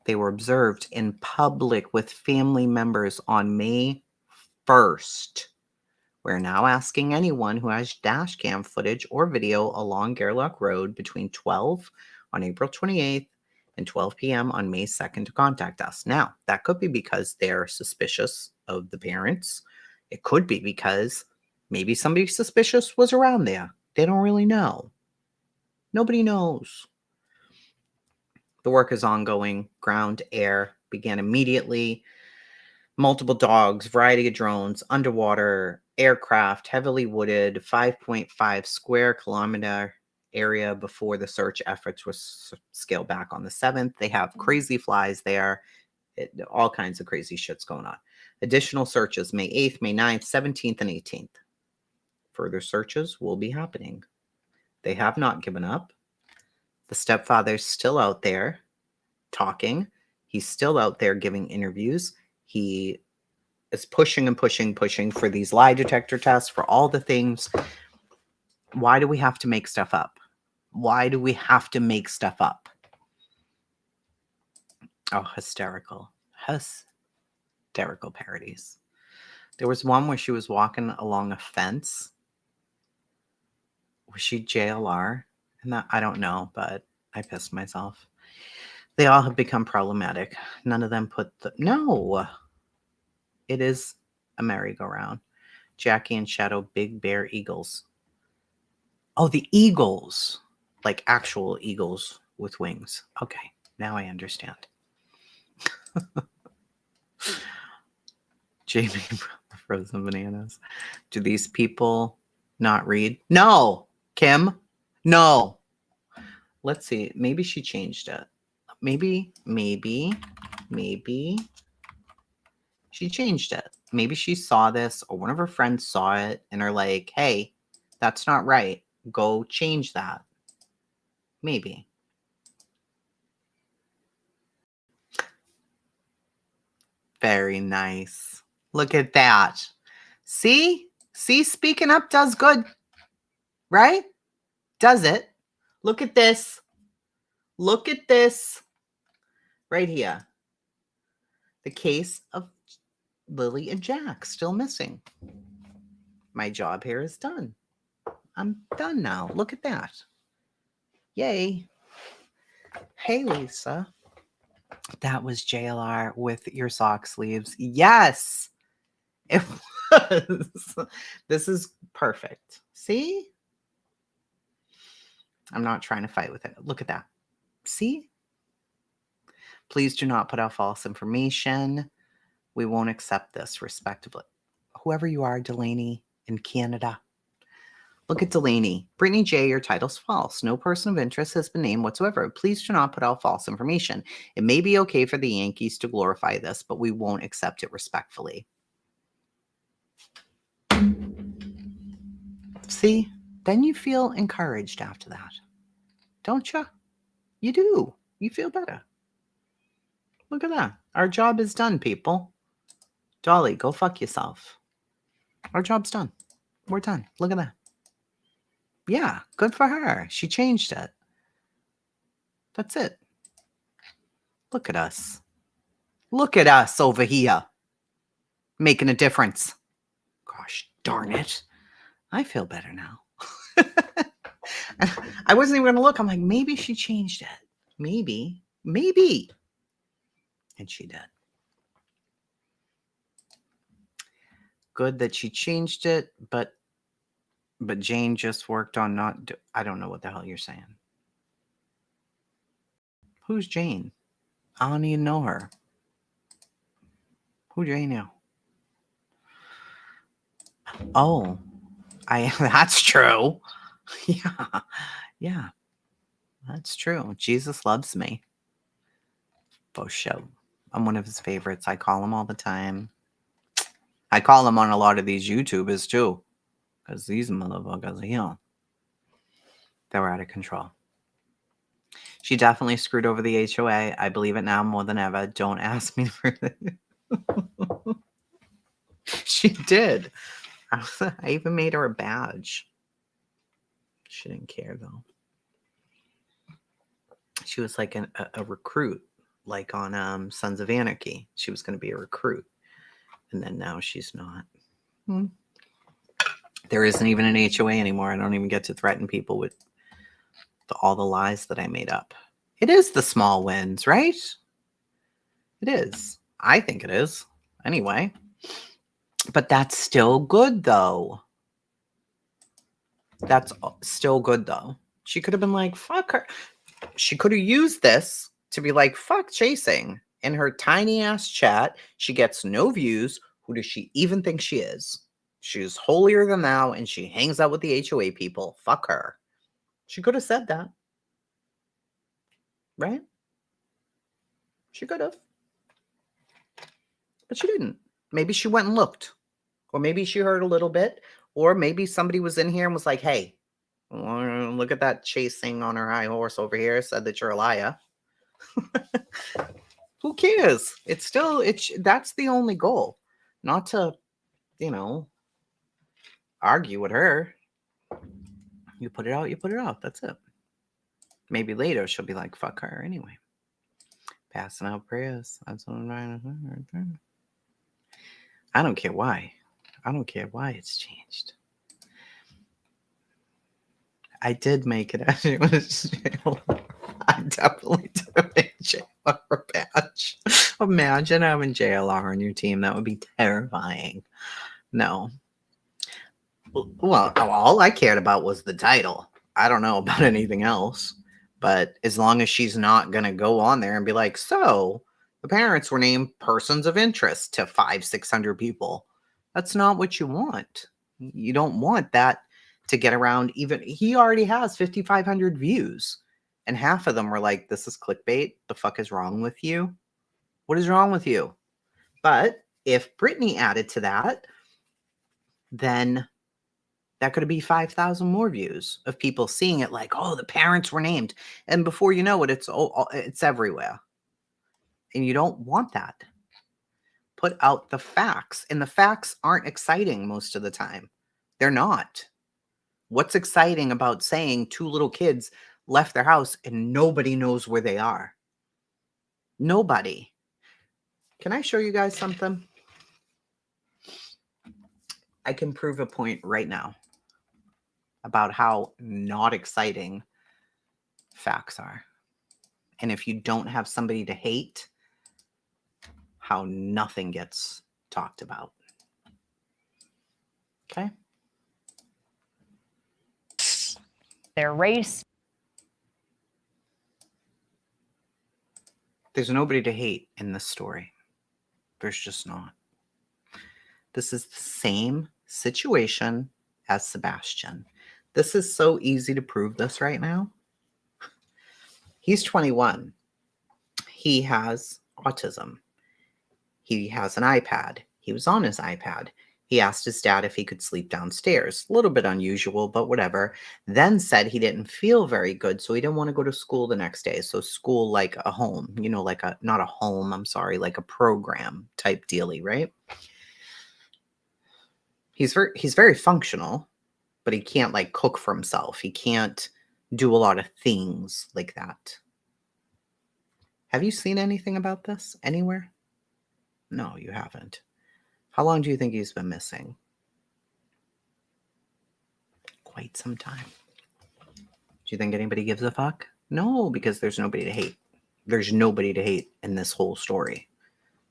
They were observed in public with family members on May 1st. We're now asking anyone who has dash cam footage or video along Gerlach Road between 12 on April 28th and 12 p.m. on May 2nd to contact us. Now, that could be because they're suspicious of the parents. It could be because maybe somebody suspicious was around there. They don't really know. Nobody knows. The work is ongoing. Ground, air began immediately. Multiple dogs, variety of drones, underwater, aircraft, heavily wooded, 5.5 square kilometer area before the search efforts were scaled back on the 7th. They have crazy flies there. All kinds of crazy shit's going on. Additional searches May 8th, May 9th, 17th, and 18th. Further searches will be happening. They have not given up. The stepfather's still out there talking. He's still out there giving interviews. He is pushing and pushing for these lie detector tests, for all the things. Why do we have to make stuff up? Why do we have to make stuff up? Oh, hysterical. Hysterical parodies. There was one where she was walking along a fence. Was she JLR? And that, I don't know, but I pissed myself. They all have become problematic. None of them put the... No. It is a merry-go-round. Jackie and Shadow, Big Bear Eagles. Oh, the eagles. Like actual eagles with wings. Okay, now I understand. Jamie, frozen bananas. Do these people not read? No, Kim. No. Let's see. Maybe she changed it. Maybe she changed it. Maybe she saw this or one of her friends saw it and are like, hey, that's not right. Go change that. Maybe. Very nice. Look at that. See? See, speaking up does good. Right? Does it? Look at this. Look at this. Right here. The case of Lilly and Jack still missing. My job here is done. I'm done now. Look at that. Yay. Hey, Lisa. That was JLR with your sock sleeves. Yes, it was. This is perfect. See? I'm not trying to fight with it. Look at that. See? Please do not put out false information. We won't accept this respectively. Whoever you are, Delaney in Canada. Look at Delaney. Brittany J., your title's false. No person of interest has been named whatsoever. Please do not put out false information. It may be okay for the Yankees to glorify this, but we won't accept it respectfully. See? Then you feel encouraged after that. Don't you? You do. You feel better. Look at that. Our job is done, people. Dolly, go fuck yourself. Our job's done. We're done. Look at that. Yeah, good for her. She changed it. That's it. Look at us. Look at us over here. Making a difference. Gosh darn it. I feel better now. I wasn't even going to look. I'm like, maybe she changed it. Maybe. And she did. Good that she changed it, but Jane just worked on not... I don't know what the hell you're saying. Who's Jane? I don't even know her. Who Jane now? Oh, that's true. Yeah, that's true. Jesus loves me. For sure. I'm one of his favorites. I call him all the time. I call him on a lot of these YouTubers too. Because these motherfuckers, they were out of control. She definitely screwed over the HOA. I believe it now more than ever. Don't ask me for it. She did. I even made her a badge. She didn't care though. She was like a recruit, like on Sons of Anarchy. She was going to be a recruit. And then now she's not. There isn't even an HOA anymore. I don't even get to threaten people with all the lies that I made up. It is the small wins, right? It is. I think it is. Anyway. But that's still good, though. That's still good, though. She could have been like, fuck her. She could have used this to be like, fuck chasing. In her tiny ass chat, she gets no views. Who does she even think she is? She's holier than thou, and she hangs out with the HOA people. Fuck her. She could have said that. Right? She could have. But she didn't. Maybe she went and looked. Or maybe she heard a little bit. Or maybe somebody was in here and was like, hey, look at that chasing on her high horse over here. Said that you're a liar. Who cares? It's still, that's the only goal. Not to, argue with her. You put it out, you put it out. That's it. Maybe later she'll be like, fuck her anyway. Passing out prayers. That's what I'm I don't care why. I don't care why it's changed. I did make it as it was jail. I definitely did make JLR badge. Imagine having JLR on your team. That would be terrifying. No. Well, all I cared about was the title. I don't know about anything else. But as long as she's not going to go on there and be like, so the parents were named persons of interest to 500-600 people. That's not what you want. You don't want that to get around. Even he already has 5,500 views. And half of them were like, this is clickbait. The fuck is wrong with you? What is wrong with you? But if Brittany added to that, then that could be 5,000 more views of people seeing it like, oh, the parents were named. And before you know it, it's everywhere. And you don't want that. Put out the facts. And the facts aren't exciting most of the time. They're not. What's exciting about saying 2 little kids left their house and nobody knows where they are? Nobody. Can I show you guys something? I can prove a point right now about how not exciting facts are. And if you don't have somebody to hate, how nothing gets talked about. Okay? Their race. There's nobody to hate in this story. There's just not. This is the same situation as Sebastian. This is so easy to prove this right now. He's 21. He has autism. He has an iPad. He was on his iPad. He asked his dad if he could sleep downstairs. A little bit unusual, but whatever. Then said he didn't feel very good, so he didn't want to go to school the next day. So school like a home, like not a home, I'm sorry, like a program type dealy, right? He's very functional, but he can't like cook for himself. He can't do a lot of things like that. Have you seen anything about this anywhere? No, you haven't. How long do you think he's been missing? Quite some time. Do you think anybody gives a fuck? No, because there's nobody to hate. There's nobody to hate in this whole story.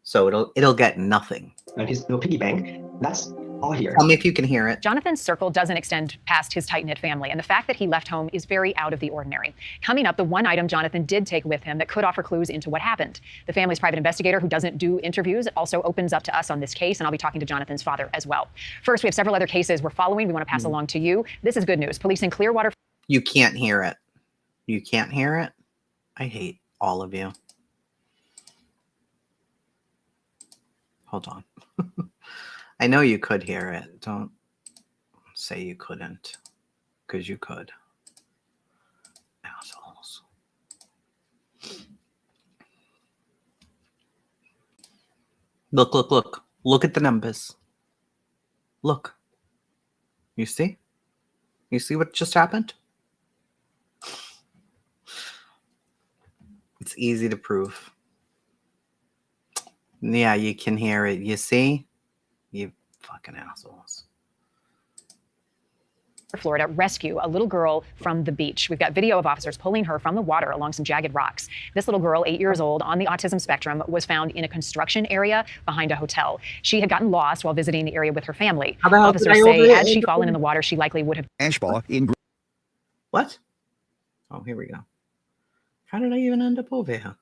So it'll get nothing. His little piggy bank, that's all here. Tell me if you can hear it. Jonathan's circle doesn't extend past his tight-knit family, and the fact that he left home is very out of the ordinary. Coming up, the one item Jonathan did take with him that could offer clues into what happened. The family's private investigator, who doesn't do interviews, also opens up to us on this case, and I'll be talking to Jonathan's father as well. First, we have several other cases we're following. We want to pass along to you. This is good news. Police in Clearwater. You can't hear it. You can't hear it? I hate all of you. Hold on. I know you could hear it. Don't say you couldn't, because you could. Assholes. Look, look, look. Look at the numbers. Look. You see? You see what just happened? It's easy to prove. Yeah, you can hear it. You see? You fucking assholes. Florida, rescue a little girl from the beach. We've got video of officers pulling her from the water along some jagged rocks. This little girl, 8 years old, on the autism spectrum, was found in a construction area behind a hotel. She had gotten lost while visiting the area with her family. Officers say had she fallen in the water, she likely would have. Ashball in. What? Oh, here we go. How did I even end up over here?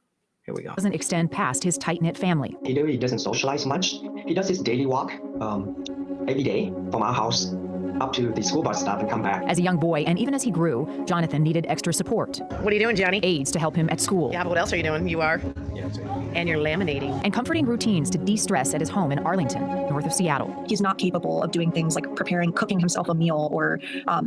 Here we go. Doesn't extend past his tight-knit family. He doesn't socialize much. He does his daily walk every day from our house up to the school bus stop and come back. As a young boy, and even as he grew, Jonathan needed extra support. What are you doing, Johnny? Aides to help him at school. Yeah, but what else are you doing? You are? Yeah, And you're laminating. And comforting routines to de-stress at his home in Arlington, north of Seattle. He's not capable of doing things like cooking himself a meal or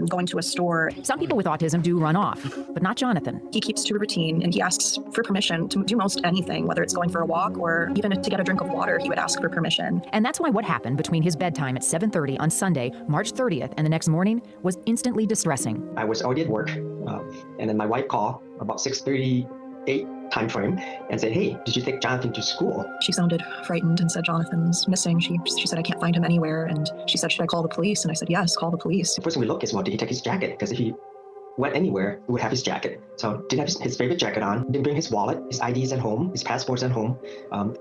going to a store. Some people with autism do run off, but not Jonathan. He keeps to a routine and he asks for permission to do most anything, whether it's going for a walk or even to get a drink of water, he would ask for permission. And that's why what happened between his bedtime at 7:30 on Sunday, March 30th, and the next morning was instantly distressing. I was already at work, and then my wife called about 6:38 time frame and said, "Hey, did you take Jonathan to school?" She sounded frightened and said, "Jonathan's missing." She said, "I can't find him anywhere." And she said, "Should I call the police?" And I said, "Yes, call the police." The first thing we looked is, well, did he take his jacket? Because if he went anywhere, we would have his jacket. So didn't have his favorite jacket on, didn't bring his wallet, his IDs at home, his passports at home.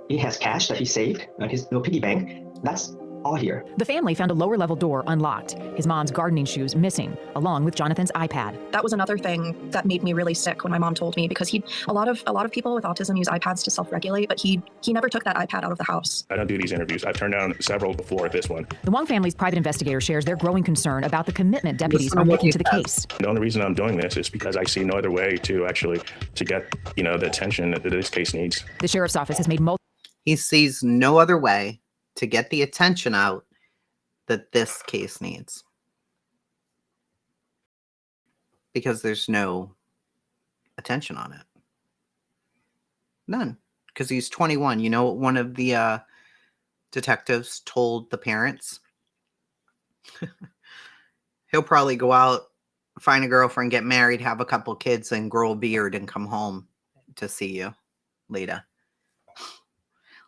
He has cash that he saved on his little piggy bank. That's all here. The family found a lower level door unlocked, his mom's gardening shoes missing, along with Jonathan's iPad. That was another thing that made me really sick when my mom told me, because a lot of people with autism use iPads to self-regulate, but he never took that iPad out of the house. I don't do these interviews. I've turned down several before this one. The Wong family's private investigator shares their growing concern about the commitment deputies are making to the case. The only reason I'm doing this is because I see no other way to get, the attention that this case needs. The sheriff's office has made multiple. He sees no other way to get the attention out that this case needs. Because there's no attention on it. None. Because he's 21. You know what one of the detectives told the parents? He'll probably go out, find a girlfriend, get married, have a couple kids, and grow a beard and come home to see you later.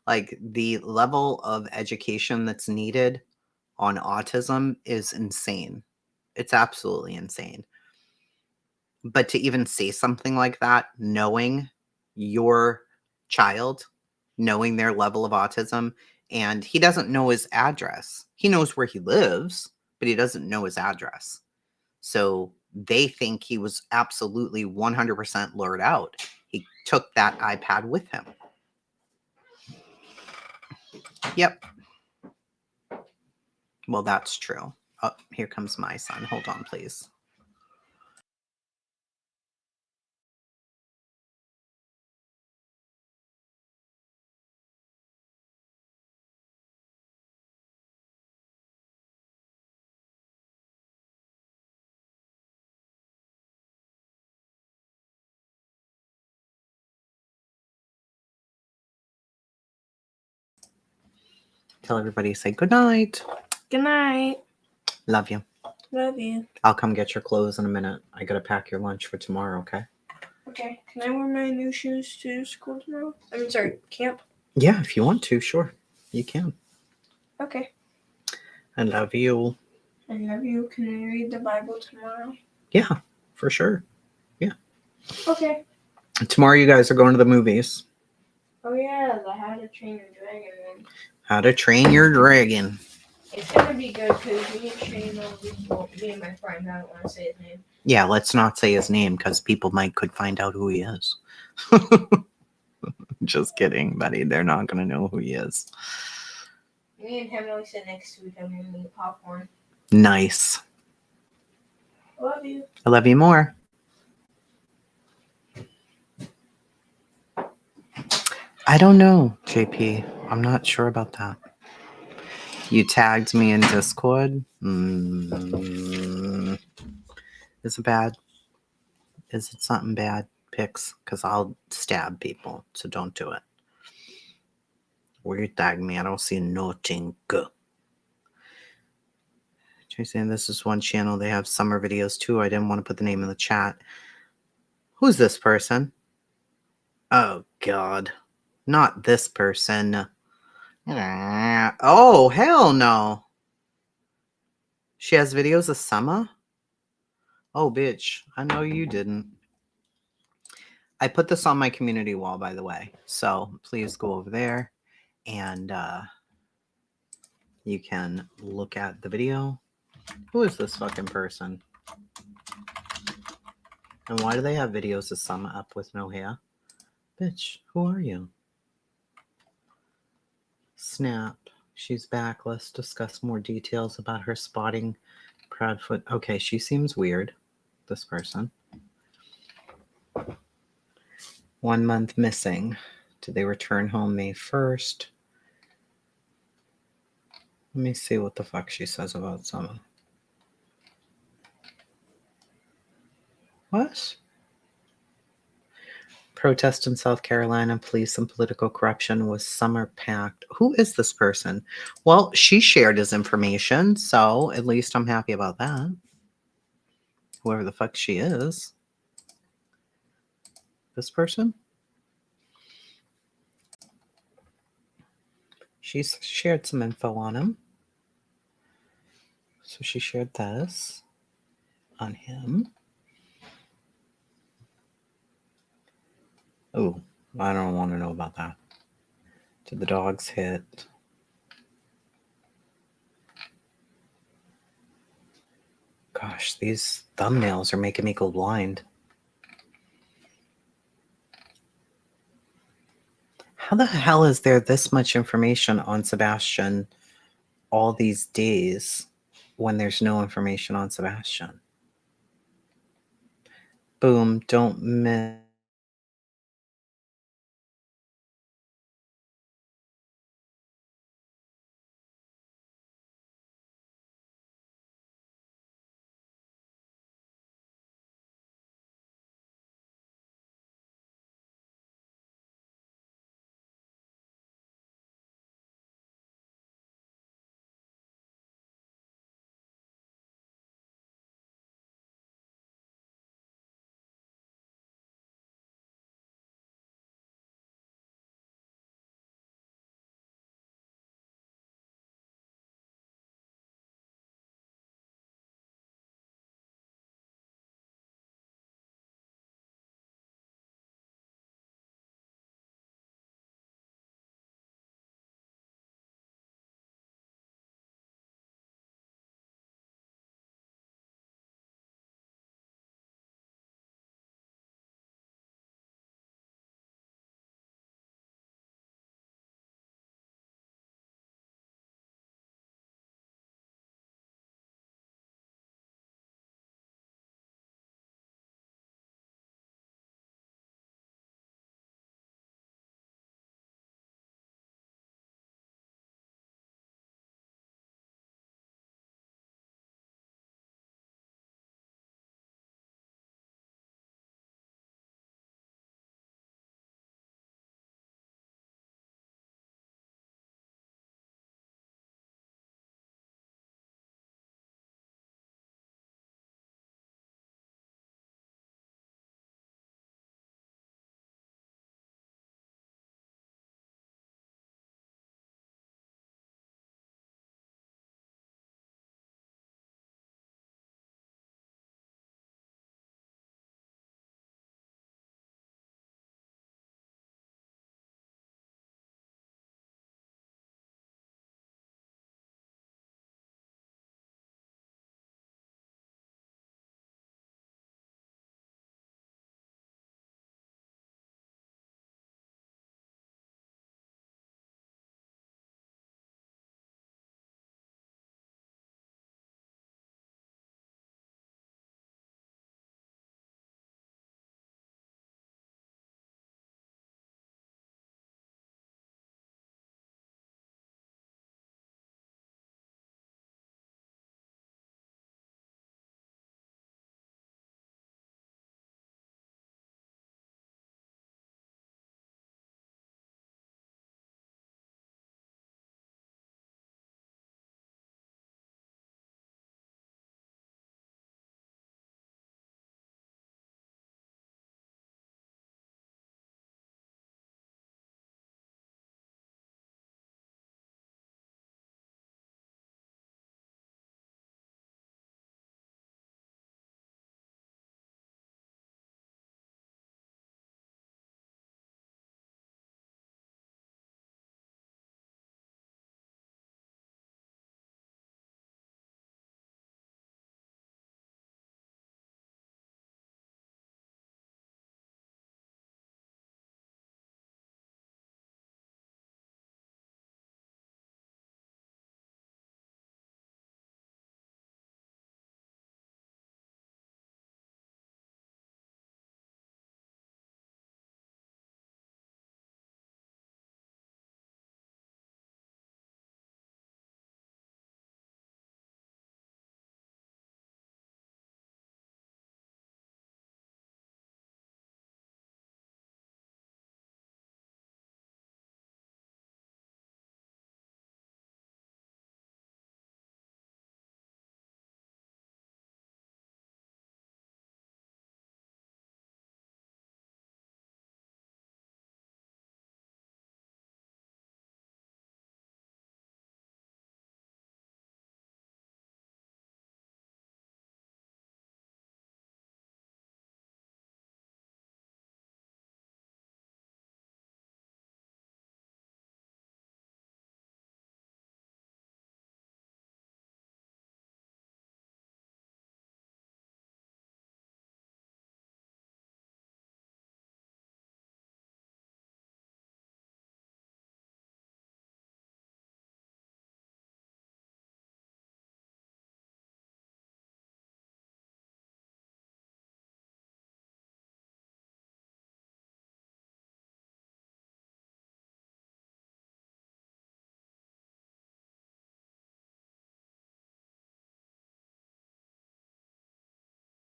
Like, the level of education that's needed on autism is insane. It's absolutely insane. But to even say something like that, knowing your child, knowing their level of autism, and he doesn't know his address. He knows where he lives, but he doesn't know his address. So they think he was absolutely 100% lured out. He took that iPad with him. Yep. Well, that's true. Oh, here comes my son. Hold on, please. Tell everybody, say good night. Good night. Love you. Love you. I'll come get your clothes in a minute. I gotta pack your lunch for tomorrow, okay? Okay. Can I wear my new shoes to school tomorrow? Sorry, camp. Yeah, if you want to, sure. You can. Okay. I love you. I love you. Can we read the Bible tomorrow? Yeah, for sure. Yeah. Okay. Tomorrow you guys are going to the movies. Oh yeah, the How to Train Your Dragon. How to Train Your Dragon. It's gonna be good because me and Shane, me and my friend, I don't want to say his name. Yeah, let's not say his name because people could find out who he is. Just kidding, buddy. They're not going to know who he is. Me and him always sit next to each other and eat popcorn. Nice. Love you. I love you more. I don't know, JP. I'm not sure about that. You tagged me in Discord. Is it bad? Is it something bad? Pics? Because I'll stab people, so don't do it. Where you tag me, I don't see nothing good. Saying this is one channel. They have summer videos too. I didn't want to put the name in the chat. Who's this person? Oh, God. Not this person. Oh, hell no. She has videos of summer? Oh, bitch. I know you didn't. I put this on my community wall, by the way. So please go over there and you can look at the video. Who is this fucking person? And why do they have videos of Summer up with no hair? Bitch, who are you? Snap. She's back. Let's discuss more details about her spotting Proudfoot. Okay, she seems weird, this person. 1 month missing. Did they return home May 1st? Let me see what the fuck she says about Summer. What? Protest in South Carolina, police and political corruption was summer packed. Who is this person? Well, she shared his information, so at least I'm happy about that. Whoever the fuck she is. This person? She's shared some info on him. So she shared this on him. Oh, I don't want to know about that. Did the dogs hit? Gosh, these thumbnails are making me go blind. How the hell is there this much information on Sebastian all these days when there's no information on Sebastian? Boom, don't miss